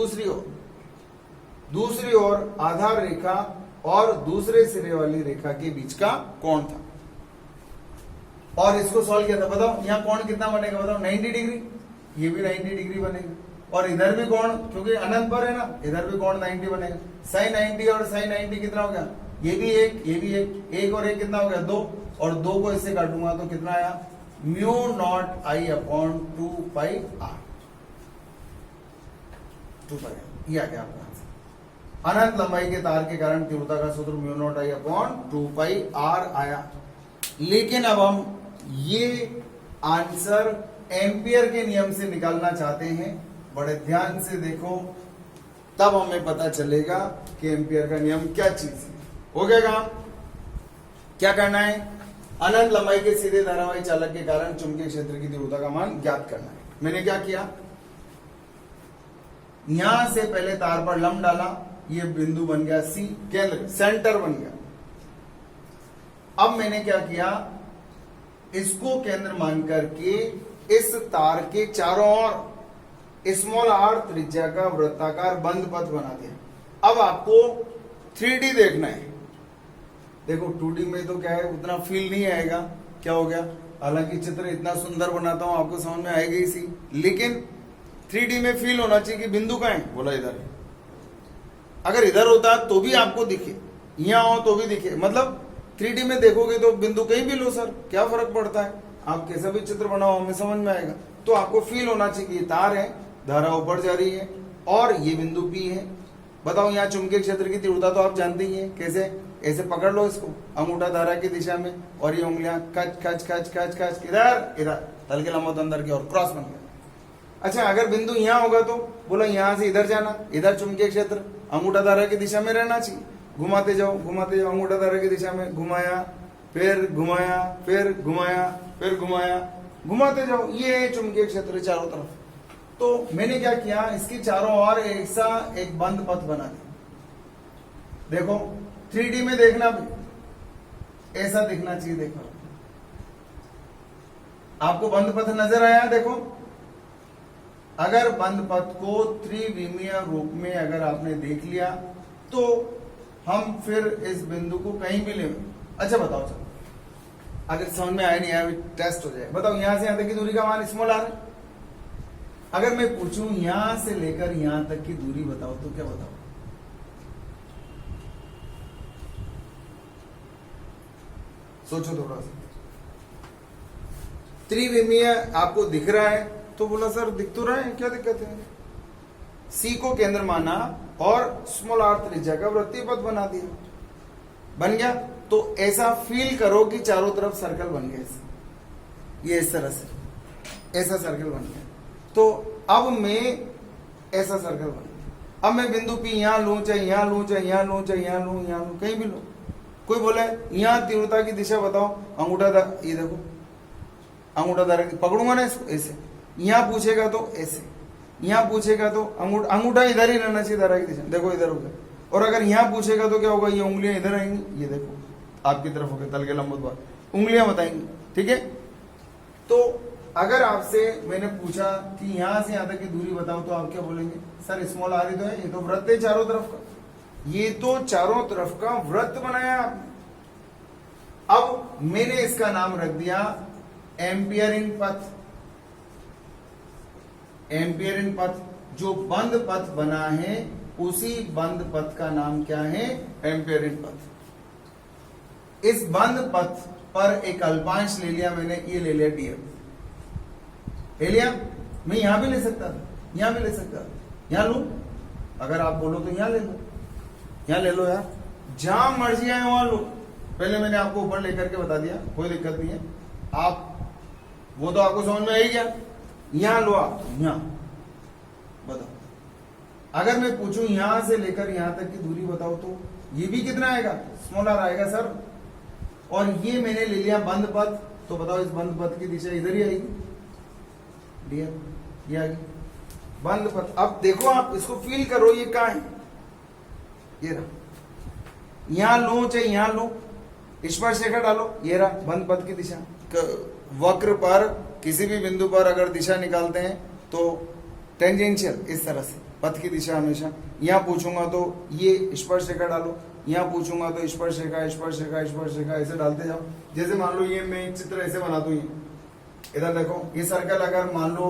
दूसरी ओर आधार रेखा और दूसरे सिरे वाली रेखा के बीच का कोण था। और इसको सॉल्व किया था। बताओ यहाँ कोण कितना बनेगा? बताओ 90 डिग्री, ये भी 90 डिग्री बनेगा और इधर भी कोण, क्योंकि अनंत पर है ना, इधर भी कोण 90 बनेगा। साइन 90 और साइन 90 कितना हो गया? ये भी एक, ये भी एक और एक कितना हो गया? 2, और 2 को इससे काटूंगा तो कितना आया? Mu not I upon 2 pi r. 2 pi, ये आ गया आपका आंसर। अनंत लंबाई के तार के कारण तीव्रता का सूत्र mu not I upon 2 pi r आया। लेकिन अब हम ये आंसर एम्पियर के नियम से निकालना चाहते हैं। बड़े ध्यान से देखो, तब हमें पता चलेगा कि एम्पियर का नियम क्या चीज है। हो गया काम? क्या करना है? अनंत लंबाई के सीधे धारावाही चालक के कारण चुंबकीय क्षेत्र की तीव्रता का मान ज्ञात करना है। मैंने क्या किया, यहां से पहले तार पर लंब डाला, ये बिंदु बन गया सी, केंद्र सेंटर बन गया। अब मैंने क्या किया, इसको केंद्र मान करके इस तार के चारों ओर स्मॉल r त्रिज्या का वृत्ताकार बंद पथ बना दिया। अब आपको 3D देखना है। देखो 2D में तो क्या है, उतना फील नहीं आएगा। क्या हो गया? हालांकि चित्र इतना सुंदर बनाता हूं आपको समझ में आएगी इसी, लेकिन 3D में फील होना चाहिए कि बिंदु कहां है। बोला इधर है। अगर इधर होता तो भी आपको दिखे, यहां हो तो भी दिखे। मतलब 3D में देखोगे तो बिंदु कहीं भी लो सर, क्या फर्क पड़ता है? आप कैसा भी चित्र बनाओ हमें समझ में आएगा। तो आपको फील होना चाहिए कि तार है, धारा ऊपर जा रही है और ये बिंदु P है। बताओ यहाँ चुंबकीय क्षेत्र की तीव्रता तो आप जानते ही हैं। कैसे? ऐसे पकड़ लो इसको अंगूठा धारा की दिशा में और ये उंगलियां कच कच कच कच कच, इधर इधर, तल के लंबवत अंदर की ओर क्रॉस बन गया। अच्छा, अगर बिंदु यहाँ होगा तो बोला यहाँ से इधर जाना, इधर चुंबकीय क्षेत्र अंगूठा धारा की दिशा में रहना चाहिए। घुमाते जाओ अंगूठा धारा की दिशा में, घुमाया फिर घुमाया, फिर घुमाया, फिर घुमाया, घुमाते जाओ। ये है चुंबकीय क्षेत्र चारों तरफ। तो मैंने क्या किया, इसकी चारों ओर ऐसा एक बंद पथ बना दिया। देखो 3D में देखना भी ऐसा दिखना चाहिए। देखो आपको बंद पथ नजर आया। देखो अगर बंद पथ को त्रिविमीय रूप में अगर आपने देख लिया तो हम फिर इस बिंदु को कहीं भी ले। अच्छा बताओ, चलो अगर समझ में आया नहीं आया टेस्ट हो जाए। बताओ यहां से यहां तक की दूरी का मान स्मॉल आर है। अगर मैं पूछूं यहां से लेकर यहां तक की दूरी बताओ तो क्या बताओ? सोचो थोड़ा सा। त्रिविमीय आपको दिख रहा है तो बोला सर दिख तो रहा है, क्या दिक्कत है? सी को केंद्र माना और स्मॉल आर त्रिज्या का वृत्तीय पथ बना दिया। बन गया। तो ऐसा फील करो कि चारों तरफ सर्कल बन गए। ये इस तरह से ऐसा सर्कल बन गया। तो अब मैं ऐसा सर्कल बन गया। अब मैं बिंदु पी यहां लूं, चाहे यहां लूं, चाहे यहां लूं, चाहे यहां लूं, यहां लूं, कहीं भी लूं। कोई बोले यहां तीव्रता की दिशा बताओ, अंगूठा ये देखो अंगूठा धारा पकड़ूंगा ना इसको ऐसे। यहां पूछेगा तो ऐसे, यहां पूछेगा तो अंगूठा इधर ही रहना चाहिए धारा की दिशा। देखो इधर होगा। और अगर यहां पूछेगा तो क्या होगा, ये उंगलियां इधर आएंगी। ये देखो आपकी तरफ होगा, तल के लंबवत भाग उंगलियां बताएंगी। ठीक है। तो अगर आपसे मैंने पूछा कि यहां से यहां तक की दूरी बताओ तो आप क्या बोलेंगे? सर स्मॉल आर ही तो है, ये तो वृत्त है चारों तरफ का। ये तो चारों तरफ का वृत्त बनाया आपने। अब मैंने इसका नाम रख दिया एम्पियरिन पथ। एम्पियरिन पथ जो बंद पथ बना है उसी बंद पथ का नाम क्या है? एम्पियरिन पथ। इस बंद पथ पर एक अल्पांश ले लिया मैंने, ये ले लिया डीएफ ले लिया। मैं यहां भी ले सकता था, यहां भी ले सकता था, यहां लू। अगर आप बोलो तो यहां ले लो, यहां ले लो यार, जहां मर्जी आए वहां लो। पहले मैंने आपको ऊपर लेकर के बता दिया, कोई दिक्कत नहीं है। आप वो तो आपको समझ में आ ही गया। यहां लो आप, यहां बताओ। अगर मैं पूछूं यहां से लेकर यहां तक की दूरी बताओ तो ये भी कितना आएगा? स्मॉल आर आएगा सर। और ये मैंने ले लिया बंद पथ, तो बताओ इस बंद पथ की दिशा इधर ही आएगी। ये आ गई बंद पथ। अब देखो आप इसको फील करो, ये कहां है? ये रहा। यहां लो चाहे यहां लो, स्पर्श रेखा डालो, ये रहा बंद पथ की दिशा। वक्र पर किसी भी बिंदु पर अगर दिशा निकालते हैं तो टेंजेंशियल इस तरह से पथ की दिशा हमेशा। यहां पूछूंगा तो ये स्पर्श रेखा डालो, यहां पूछूंगा तो स्पर्श रेखा, स्पर्श रेखा, स्पर्श रेखा, ऐसे डालते जाओ। जैसे मान लो ये मैं चित्र ऐसे बना दूं, इधर देखो ये सर्कल अगर मान लो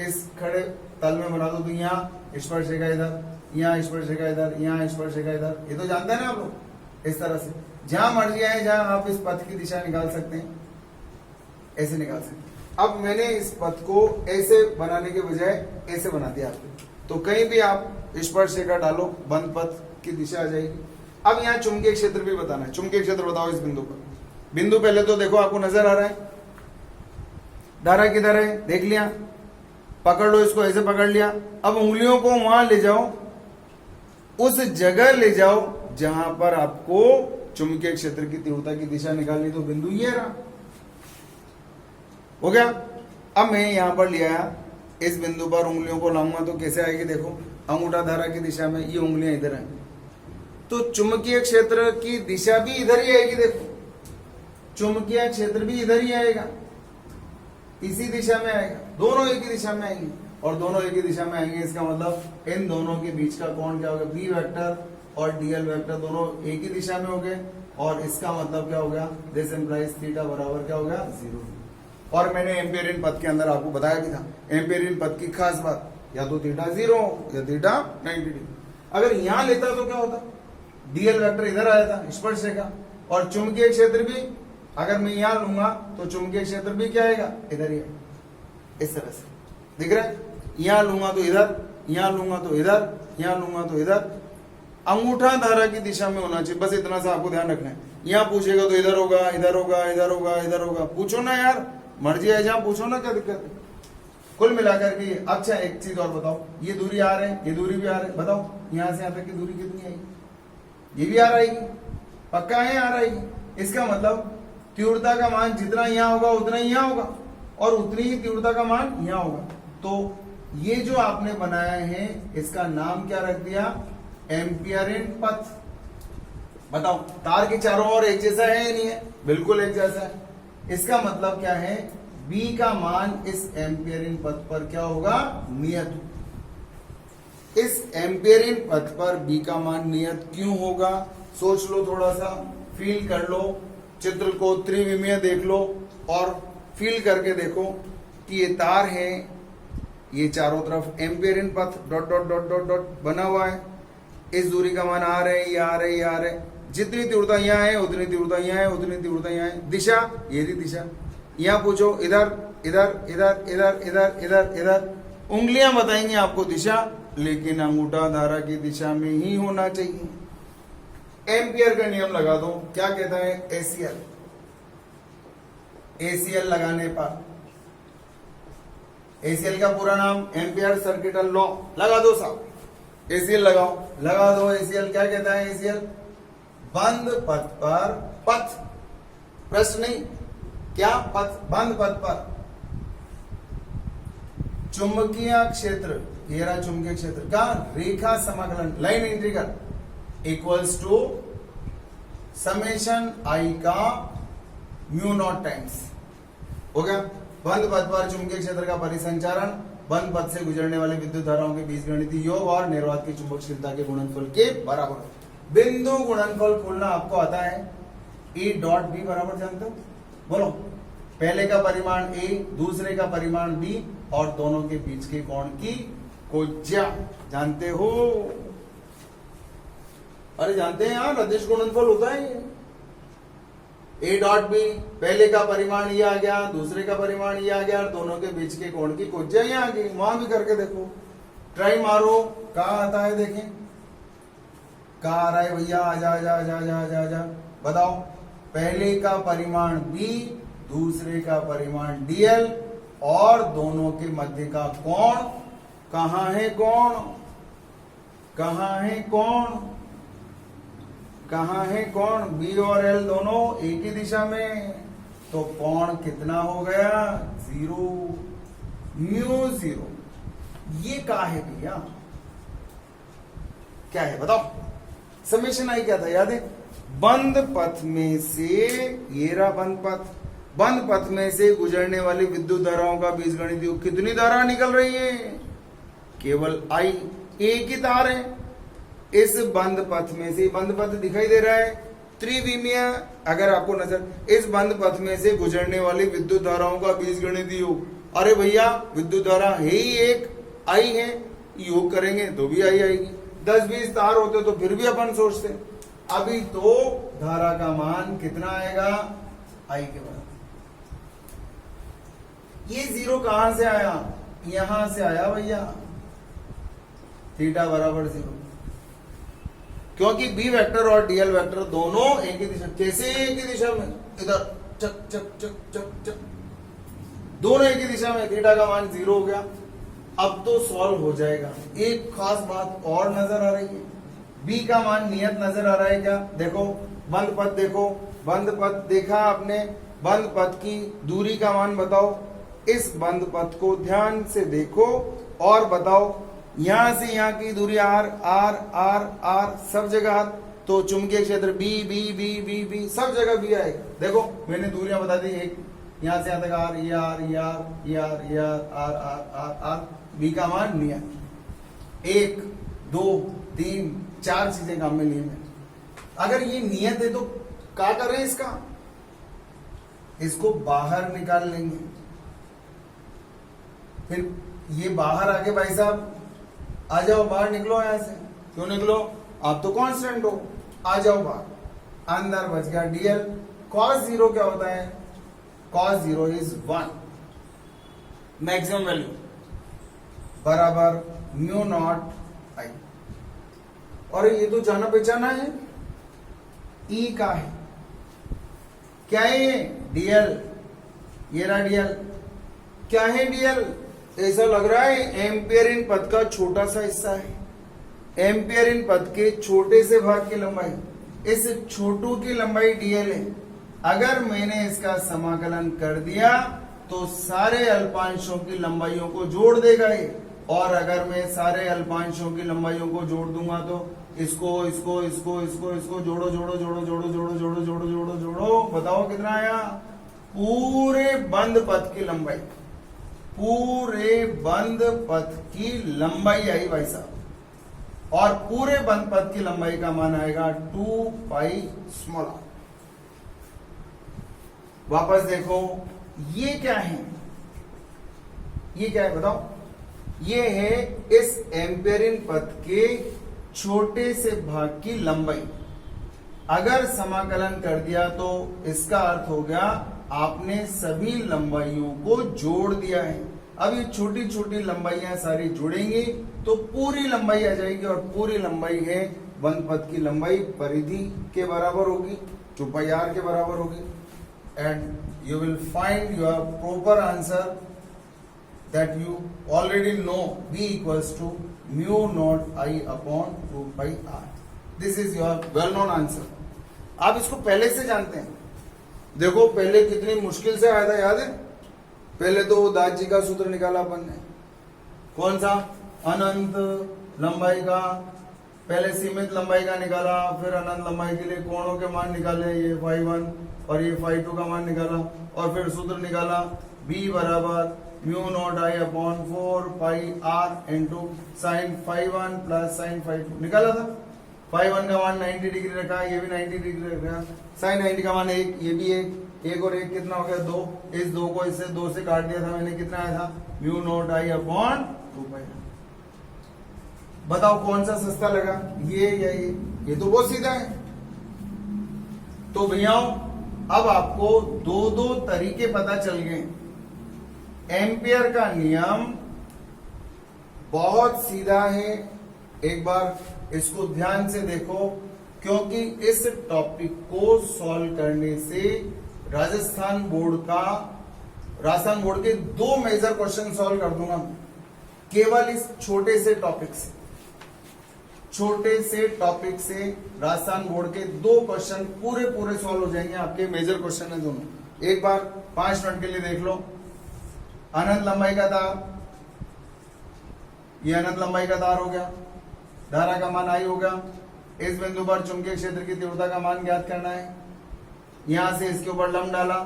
इस खड़े तल में बना दो तो यहाँ स्पर्श रेखा इधर, यहाँ स्पर्श रेखा इधर, यहाँ स्पर्श रेखा इधर। ये तो जानते हैं ना आप लोग। इस तरह से जहां मर्जी आए, जहां आप इस पथ की दिशा निकाल सकते हैं, ऐसे निकाल सकते हैं। अब मैंने इस पथ को ऐसे बनाने के बजाय ऐसे बना दिया आपको, तो कहीं भी आप स्पर्श रेखा डालो, बंद पथ की दिशा आ जाएगी। अब यहाँ चुंबकीय क्षेत्र भी बताना है। चुंबकीय क्षेत्र बताओ इस बिंदु पर। बिंदु पहले तो देखो आपको नजर आ रहा है, धारा किधर है देख लिया, पकड़ लो इसको, ऐसे पकड़ लिया। अब उंगलियों को वहां ले जाओ, उस जगह ले जाओ जहां पर आपको चुंबकीय क्षेत्र की तीव्रता की दिशा निकालनी। तो बिंदु ये रहा, हो गया। अब मैं यहां पर ले आया, इस बिंदु पर उंगलियों को लाऊंगा तो कैसे आएगी? देखो अंगूठा धारा की दिशा में, ये उंगलियां इधर आएंगी, तो चुंबकीय क्षेत्र की दिशा भी इधर ही आएगी। देखो चुंबकीय क्षेत्र भी इधर ही आएगा, इसी दिशा में आएगा, दोनों एक ही दिशा में आएंगे। और दोनों एक ही दिशा में आएंगे, इसका मतलब इन दोनों के बीच का कोण क्या होगा? बी वेक्टर और डीएल वेक्टर दोनों एक ही दिशा में हो गए। और इसका मतलब क्या हो गया? दिस इंप्लाइज थीटा बराबर क्या हो गया? 0। और मैंने एम्पियरिन पथ के अंदर आपको बताया भी था, एम्पियरिन पथ की खास बात, या तो थीटा 0 या थीटा 90 डिग्री। अगर यहां लेता तो क्या होता? डीएल वेक्टर इधर आया था, स्पर्श रेखा, और चुंबकीय क्षेत्र भी अगर मैं यहां लूंगा तो चुंबकीय क्षेत्र भी क्या आएगा? इधर ही आएगा, इस तरह से दिख रहा है। यहां लूंगा तो इधर, यहां लूंगा तो इधर, यहां लूंगा तो इधर। अंगूठा धारा की दिशा में होना चाहिए, बस इतना सा आपको ध्यान रखना है। यहां पूछेगा तो इधर होगा, इधर होगा, इधर होगा, इधर होगा। पूछो ना यार, मर्जी है जहां पूछो ना, क्या दिक्कत है? कुल मिलाकर के अच्छा एक चीज और बताओ, ये दूरी आ रही है, ये दूरी भी आ रही है, बताओ यहां से यहां तक की दूरी कितनी आएगी? ये भी आ रहेगी, पक्का है आ रहेगी। इसका मतलब तीव्रता का मान जितना यहां होगा उतना ही यहां होगा और उतनी ही तीव्रता का मान यहां होगा। तो ये जो आपने बनाया है इसका नाम क्या रख दिया, एम्पियर इन पथ। बताओ तार के चारों ओर एक जैसा है या नहीं है, बिल्कुल एक जैसा है। इसका मतलब क्या है, B का मान इस एम्पियर इन पथ पर क्या होगा, नियत। इस एम्पियर इन पथ पर B का मान नियत क्यों होगा, सोच लो, थोड़ा सा फील कर लो, चित्र को त्रिविमीय देख लो और फील करके देखो कि ये तार है, ये चारों तरफ एम्पियर इन पथ dot dot dot dot dot बना हुआ है। इस दूरी का मान आ रहे, ये आ रहे, ये आ रहे। जितनी तीव्रता यहाँ है उतनी तीव्रता यहाँ है, उतनी तीव्रता यहाँ है। दिशा, ये थी दिशा। यहाँ पूछो इधर इधर इधर इधर इधर इधर इधर, उंगलियां बताएंगी आपको दिशा, लेकिन अंगूठा धारा की दिशा में ही होना चाहिए। एम्पियर का नियम लगा दो, क्या कहता है, एसीएल। एसीएल लगाने पर, एसीएल का पूरा नाम एम्पियर सर्किटल लॉ, लगा दो साहब, एसीएल लगाओ, लगा दो। एसीएल क्या कहता है, एसीएल बंद पथ पर, पथ प्रश्न नहीं, क्या पथ, बंद पथ पर चुंबकीय क्षेत्र, ये रहा चुंबकीय क्षेत्र का रेखा समाकलन, line integral equals to summation I का म्यू नॉट टाइम्स, हो गया। बंद पथ पर चुंबकीय क्षेत्र का परिसंचारण बंद पथ से गुजरने वाले विद्युत धाराओं के बीजगणितीय योग और निर्वात की चुंबकशीलता के गुणनफल के बराबर। बिंदु गुणनफल खोलना आपको आता है, E डॉट बी बराबर जानते हो, बोलो। पहले का परिमाण A, दूसरे का परिमाण B और दोनों के बीच के कोण की कोज्या जानते हो, अरे जानते हैं यार, अदिश गुणनफल होता है ये। A डॉट बी, पहले का परिमाण ये आ गया, दूसरे का परिमाण ये आ गया, दोनों के बीच के कोण की कोज्या ये आ गई। वहां भी करके देखो, ट्राई मारो, कहा आता है, देखें कहा आ रहा है भैया, आजा आजा आजा आजा आजा आजा, बताओ। पहले का परिमाण B, दूसरे का परिमाण DL और दोनों के मध्य का कोण, कहां है कोण, कहां है कोण, कहां है कोण, B और L दोनों एक ही दिशा में, तो कोण कितना हो गया, 0, म्यू 0। ये क्या है भैया, क्या है बताओ, समेशन आई क्या था, याद है, बंद पथ में से, ये रहा बंद पथ, बंद पथ में से गुजरने वाली विद्युत धाराओं का बीजगणित योग, कितनी धारा निकल रही है, केवल I, एक ही तार है। इस बंद पथ में से, बंद पथ दिखाई दे रहा है त्रिविमीय, अगर आपको नजर, इस बंद पथ में से गुजरने वाली विद्युत धाराओं का बीजगणितीय योग, अरे भैया विद्युत धारा है ही एक, I है, योग करेंगे तो भी I आएगी। 10-20 तार होते तो फिर भी अपन सोचते, अभी तो धारा का मान कितना आएगा, I के बराबर। ये 0 कहां से आया, यहां से आया भैया, थीटा बराबर 0, क्योंकि B वेक्टर और DL वेक्टर दोनों एक ही दिशा, कैसे एक ही दिशा में, इधर चक चक चक चक चक, दोनों एक ही दिशा में, थीटा का मान 0 हो गया। अब तो सॉल्व हो जाएगा। एक खास बात और नजर आ रही है, B का मान नियत नजर आ रहा है क्या, देखो बंद पथ, देखो बंद पथ देखा आपने, बंद पथ की दूरी का मान बताओ, इस बंद पथ को ध्यान से देखो और बताओ, यहां से यहां की दूरी R R R R सब जगह, तो चुंबकीय क्षेत्र B B B B B सब जगह B आएगा। देखो मैंने दूरियां बता दी, एक यहां से यहां तक R, ये R, ये R, ये R, ये R, R R R R, B का मान नियत, 1 2 3 4 चीजें काम में लिए हैं। अगर ये नियत है तो क्या कर रहे हैं, इसका, इसको बाहर निकाल लेंगे, फिर ये बाहर आके भाई साहब आ जाओ, बाहर निकलो यहां से, क्यों निकलो, आप तो कांस्टेंट हो, आ जाओ बाहर, अंदर बच गया DL। cos 0 क्या होता है, cos 0 इज 1, मैक्सिमम वैल्यू बराबर म्यू नॉट I। और ये तो जाना पहचाना है, E का है, क्या है ये, DL, ये रहा DL, क्या है DL, ऐसा लग रहा है एम्पियर इन पथ का छोटा सा हिस्सा है, एम्पियर इन पथ के छोटे से भाग की लंबाई, इस छोटू की लंबाई DL है, अगर मैंने इसका समाकलन कर दिया तो सारे अल्पांशों की लंबाइयों को जोड़ देगा ये, और अगर मैं सारे अल्पांशों की लंबाइयों को जोड़ दूंगा तो इसको इसको इसको इसको इसको जोड़ो जोड़ो जोड़ो जोड़ो जोड़ो जोड़ो जोड़ो जोड़ो जोड़ो, बताओ कितना आया? पूरे बंद पथ की लंबाई, पूरे बंद पथ की लंबाई आई भाई साहब, और पूरे बंद पथ की लंबाई का मान आएगा 2 पाई स्मॉल r। वापस देखो, ये क्या है? ये क्या है बताओ? ये है इस एम्पेरिन पथ के छोटे से भाग की लंबाई। अगर समाकलन कर दिया तो इसका अर्थ हो गया आपने सभी लंबाइयों को जोड़ दिया है। अब ये छोटी छोटी लंबाइयां सारी जुड़ेंगी तो पूरी लंबाई आ जाएगी, और पूरी लंबाई है बंद पथ की लंबाई परिधि के बराबर होगी, 2 पाई r के बराबर होगी। And you will find your proper answer that you already know V equals to mu naught I upon 2 pi r. This is your well known answer. आप इसको पहले से जानते हैं। देखो पहले कितनी मुश्किल से आया था, याद है? पहले तो दास जी का सूत्र निकाला अपन ने, कौन सा? अनंत लंबाई का। पहले सीमित लंबाई का निकाला, फिर अनंत लंबाई के लिए कोणों के मान निकाले, ये φ1 और ये φ2 का मान निकाला, और फिर सूत्र निकाला b बराबर mu not I upon 4 pi r into sine φ1 plus sine φ2 निकाला था। φ1 का मान 90 डिग्री रखा, ये भी 90 डिग्री रखा, साइन 90 का मान 1, ये भी 1 और 1 कितना हो गया? 2। इस 2 को इससे 2 से काट दिया था मैंने, कितना आया था? म्यू नॉट आई अपॉन 2 पाई। बताओ कौन सा सस्ता लगा, ये या ये? ये तो बहुत सीधा है। तो भैयाओं अब आपको दो तरीके पता चल गए। एम्पियर का नियम बहुत सीधा है, एक बार इसको ध्यान से देखो, क्योंकि इस टॉपिक को सॉल्व करने से राजस्थान बोर्ड के 2 मेजर क्वेश्चन सॉल्व कर दूंगा केवल इस छोटे से टॉपिक से। छोटे से टॉपिक से राजस्थान बोर्ड के 2 क्वेश्चन पूरे सॉल्व हो जाएंगे, आपके मेजर क्वेश्चन है दोनों। एक बार 5 मिनट के लिए देख लो। अनंत लंबाई का तार, ये अनंत लंबाई का तार हो गया, धारा का मान आई होगा। इस बिंदु पर चुंबकीय क्षेत्र की तीव्रता का मान ज्ञात करना है। यहां से इसके ऊपर लंब डाला,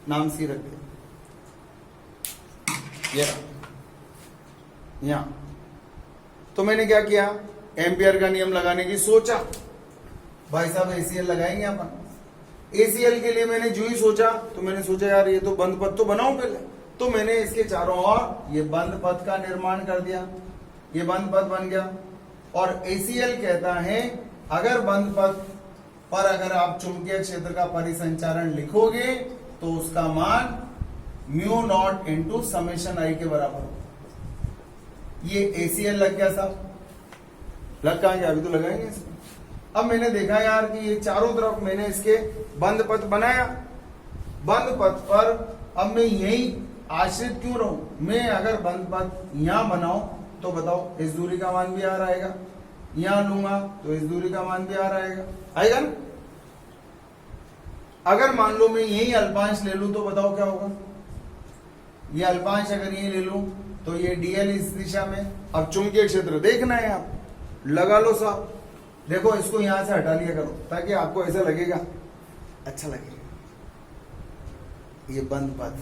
नाम सी रख दिया, ये यहां। तो मैंने क्या किया, एम्पियर का नियम लगाने की सोचा। भाई साहब एसीएल लगाएंगे अपन। एसीएल के लिए मैंने जो ही सोचा तो मैंने सोचा यार ये तो बंद पथ तो बनाऊं पहले, तो मैंने इसके चारों ओर ये बंद पथ का निर्माण कर दिया, ये बंद पथ बन गया। और एसीएल कहता है अगर बंद पथ पर अगर आप चुंबकीय क्षेत्र का परिसंचारण लिखोगे तो उसका मान म्यू नॉट इंटू समेशन आई के बराबर होगा। ये एसीएल लग गया साहब, लग कहां गया? अभी तो लगाएंगे इसमें। अब मैंने देखा यार कि ये चारों तरफ मैंने इसके बंद पथ बनाया। बंद पथ पर अब मैं यही आश्रित क्यों रहूं? मैं अगर बंद पथ यहां बनाऊं तो बताओ इस दूरी का मान भी आ आएगा, यहां लूंगा तो इस दूरी का मान भी आ आएगा ना? अगर मान लो मैं यही अल्पांश ले लूं तो बताओ क्या होगा? ये अल्पांश अगर यही ले लूं तो ये डीएल इस दिशा में। अब चुंबकीय क्षेत्र देखना है, आप लगा लो साहब। देखो इसको यहां से हटा लिया करो ताकि आपको ऐसा लगेगा, अच्छा लगेगा। ये बंद पथ,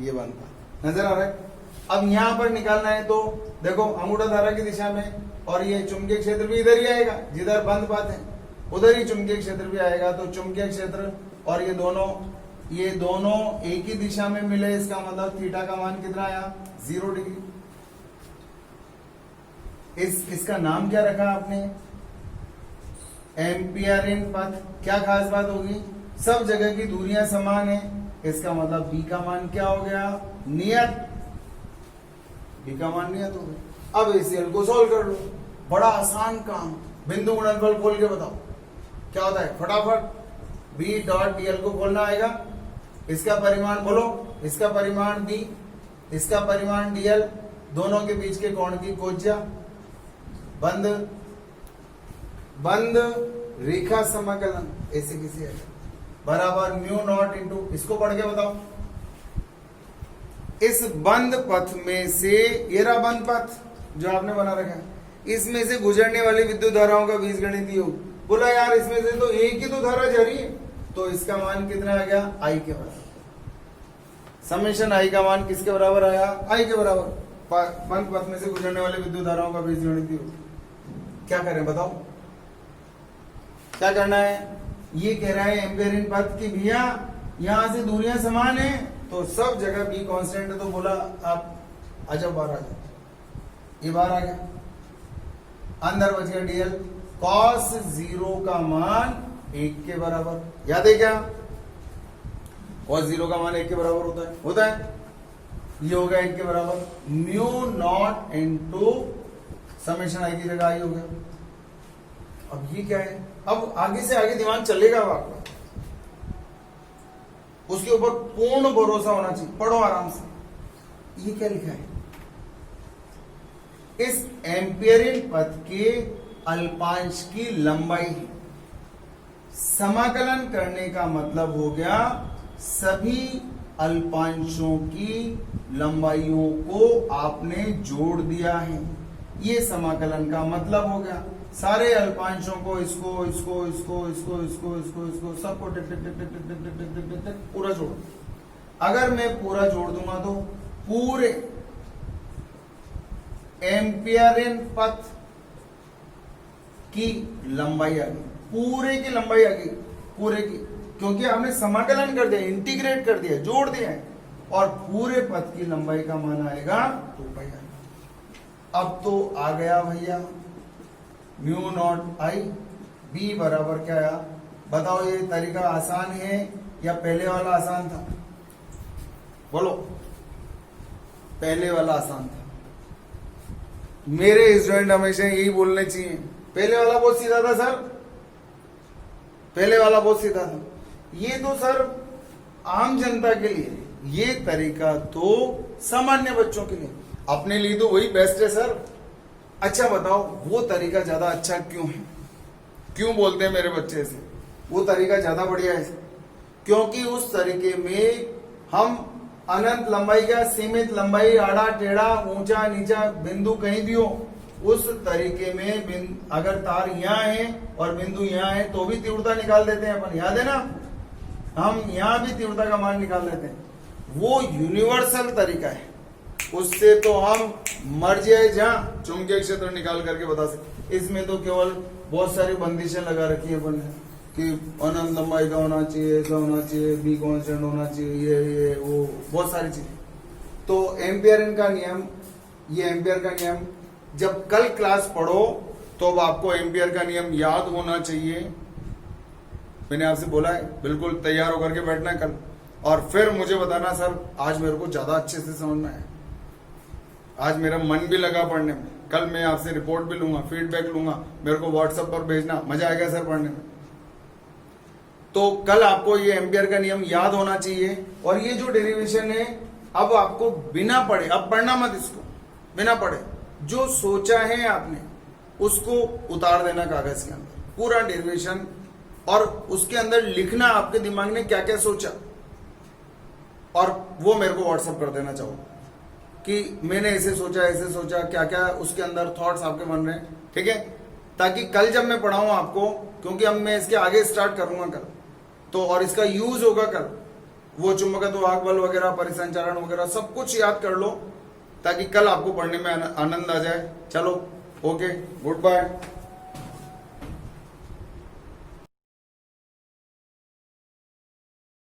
ये बंद पथ नजर आ रहा है। अब यहां पर निकालना है तो देखो अंगूठा धारा की दिशा में, और ये चुंबकीय क्षेत्र भी इधर ही आएगा, जिधर बंद पथ है उधर ही चुंबकीय क्षेत्र भी आएगा। तो चुंबकीय क्षेत्र और ये दोनों एक ही दिशा में मिले, इसका मतलब थीटा का मान कितना आया? 0 डिग्री। इसका नाम क्या रखा आपने? एम्पियरिन पथ। क्या खास बात होगी? सब जगह की दूरियां समान है, इसका मतलब बी का मान क्या हो गया? नियत। बी का मान नियत हो गया। अब एसीएल को सॉल्व कर लो, बड़ा आसान काम। बिंदु गुणनफल खोल के बताओ क्या होता है, फटाफट। बी डॉट डीएल को खोलना आएगा। इसका परिमाण बोलो, इसका परिमाण बी, इसका परिमाण डीएल, दोनों के बीच के कोण की कोज्या। बंद रेखा समाकलन ऐसे किसी है। बराबर म्यू नॉट इंटू, इसको पढ़ के बताओ। इस बंद पथ में से, ये रहा बंद पथ जो आपने बना रखा है, इसमें से गुजरने वाली विद्युत धाराओं का बीजगणितीय योग। बोला यार इसमें से तो एक ही तो धारा जा रही है, तो इसका मान कितना आ गया, आई के बराबर। समेशन आई का मान किसके बराबर आया, आई के बराबर। बंद पथ में से गुजरने वाली विद्युत धाराओं का बीजगणितीय योग। क्या करें बताओ, क्या करना है? ये कह रहा है एम्पियर इन पथ की भैया यहां से दूरियां समान है, तो सब जगह बी कांस्टेंट है, तो बोला आप आजा बाहर आ जाओ। ये बाहर आ गया, अंदर बच गया डीएल। कॉस 0 का मान 1 के बराबर, याद है क्या? कॉस 0 का मान 1 के बराबर होता है। ये हो गया 1 के बराबर, म्यू नॉट इंटू समेशन आई की जगह आई हो गया। अब ये क्या है? अब आगे से आगे दिमाग चलेगा अब आपका, उसके ऊपर पूर्ण भरोसा होना चाहिए। पढ़ो आराम से। ये क्या लिखा है? इस एम्पियरिन पथ के अल्पांश की लंबाई है। समाकलन करने का मतलब हो गया सभी अल्पांशों की लंबाइयों को आपने जोड़ दिया है। ये समाकलन का मतलब हो गया। सारे अल्पांशों को, इसको इसको इसको इसको इसको इसको इसको सबको टिक टिक टिक टिक टिक टिक टिक टिक टिक टिक पूरा जोड़। अगर मैं पूरा जोड़ दूंगा तो पूरे एम्पियरिन पथ की लंबाई आ गई, पूरे की लंबाई आ गई, पूरे की, क्योंकि हमने समाकलन कर दिया, इंटीग्रेट कर दिया, जोड़ दिया है। और पूरे पथ की लंबाई का मान आएगा 2 पाई। अब तो आ गया भैया म्यू नॉट आई। बी बराबर क्या आया बताओ? ये तरीका आसान है या पहले वाला आसान था? बोलो, पहले वाला आसान था। मेरे स्टूडेंट हमेशा यही बोलने चाहिए, पहले वाला बहुत सीधा था सर, पहले वाला बहुत सीधा था। ये तो सर आम जनता के लिए, ये तरीका तो सामान्य बच्चों के लिए, अपने लिए तो वही बेस्ट है सर। अच्छा बताओ वो तरीका ज्यादा अच्छा क्यों है? क्यों बोलते हैं मेरे बच्चे से वो तरीका ज्यादा बढ़िया है? क्योंकि उस तरीके में हम अनंत लंबाई का, सीमित लंबाई, आड़ा टेढ़ा, ऊंचा नीचा बिंदु कहीं भी हो, उस तरीके में अगर तार यहाँ है और बिंदु यहाँ है तो भी तीव्रता निकाल देते हैं अपन, याद है ना? हम यहाँ भी तीव्रता का मान निकाल देते हैं। वो यूनिवर्सल तरीका है, उससे तो हम मर जाए जहां चुंबकीय क्षेत्र निकाल करके बता सकते। इसमें तो केवल बहुत सारी बंदिशें लगा रखी है अपन ने कि अनंत लंबाई का होना चाहिए, ऐसा होना चाहिए, बी कांस्टेंट होना चाहिए, ये वो बहुत सारी चीजें। तो एम्पियर का नियम, ये एम्पियर का नियम जब कल क्लास पढ़ो तो अब आपको एम्पियर का नियम याद होना चाहिए। मैंने आपसे बोला है बिल्कुल तैयार होकर के बैठना कल, और फिर मुझे बताना सर आज मेरे को ज्यादा अच्छे से समझ में आया, आज मेरा मन भी लगा पढ़ने में। कल मैं आपसे रिपोर्ट भी लूंगा, फीडबैक लूंगा, मेरे को व्हाट्सएप पर भेजना, मजा आएगा सर पढ़ने में। तो कल आपको ये एम्पियर का नियम याद होना चाहिए। और ये जो डेरिवेशन है अब आपको बिना पढ़े, अब पढ़ना मत इसको, बिना पढ़े जो सोचा है आपने उसको उतार देना कागज के अंदर, पूरा डेरिवेशन, और उसके अंदर लिखना आपके दिमाग ने क्या क्या सोचा, और वो मेरे को व्हाट्सएप कर देना चाहो कि मैंने ऐसे सोचा, क्या क्या उसके अंदर थॉट्स आपके बन रहे हैं, ठीक है? ताकि कल जब मैं पढ़ाऊं आपको, क्योंकि अब मैं इसके आगे स्टार्ट करूंगा कल, तो और इसका यूज होगा कल, वो चुंबकत्व वाहक बल वगैरह, परिसंचारण वगैरह सब कुछ याद कर लो ताकि कल आपको पढ़ने में आनंद आ जाए। चलो ओके, गुड बाय।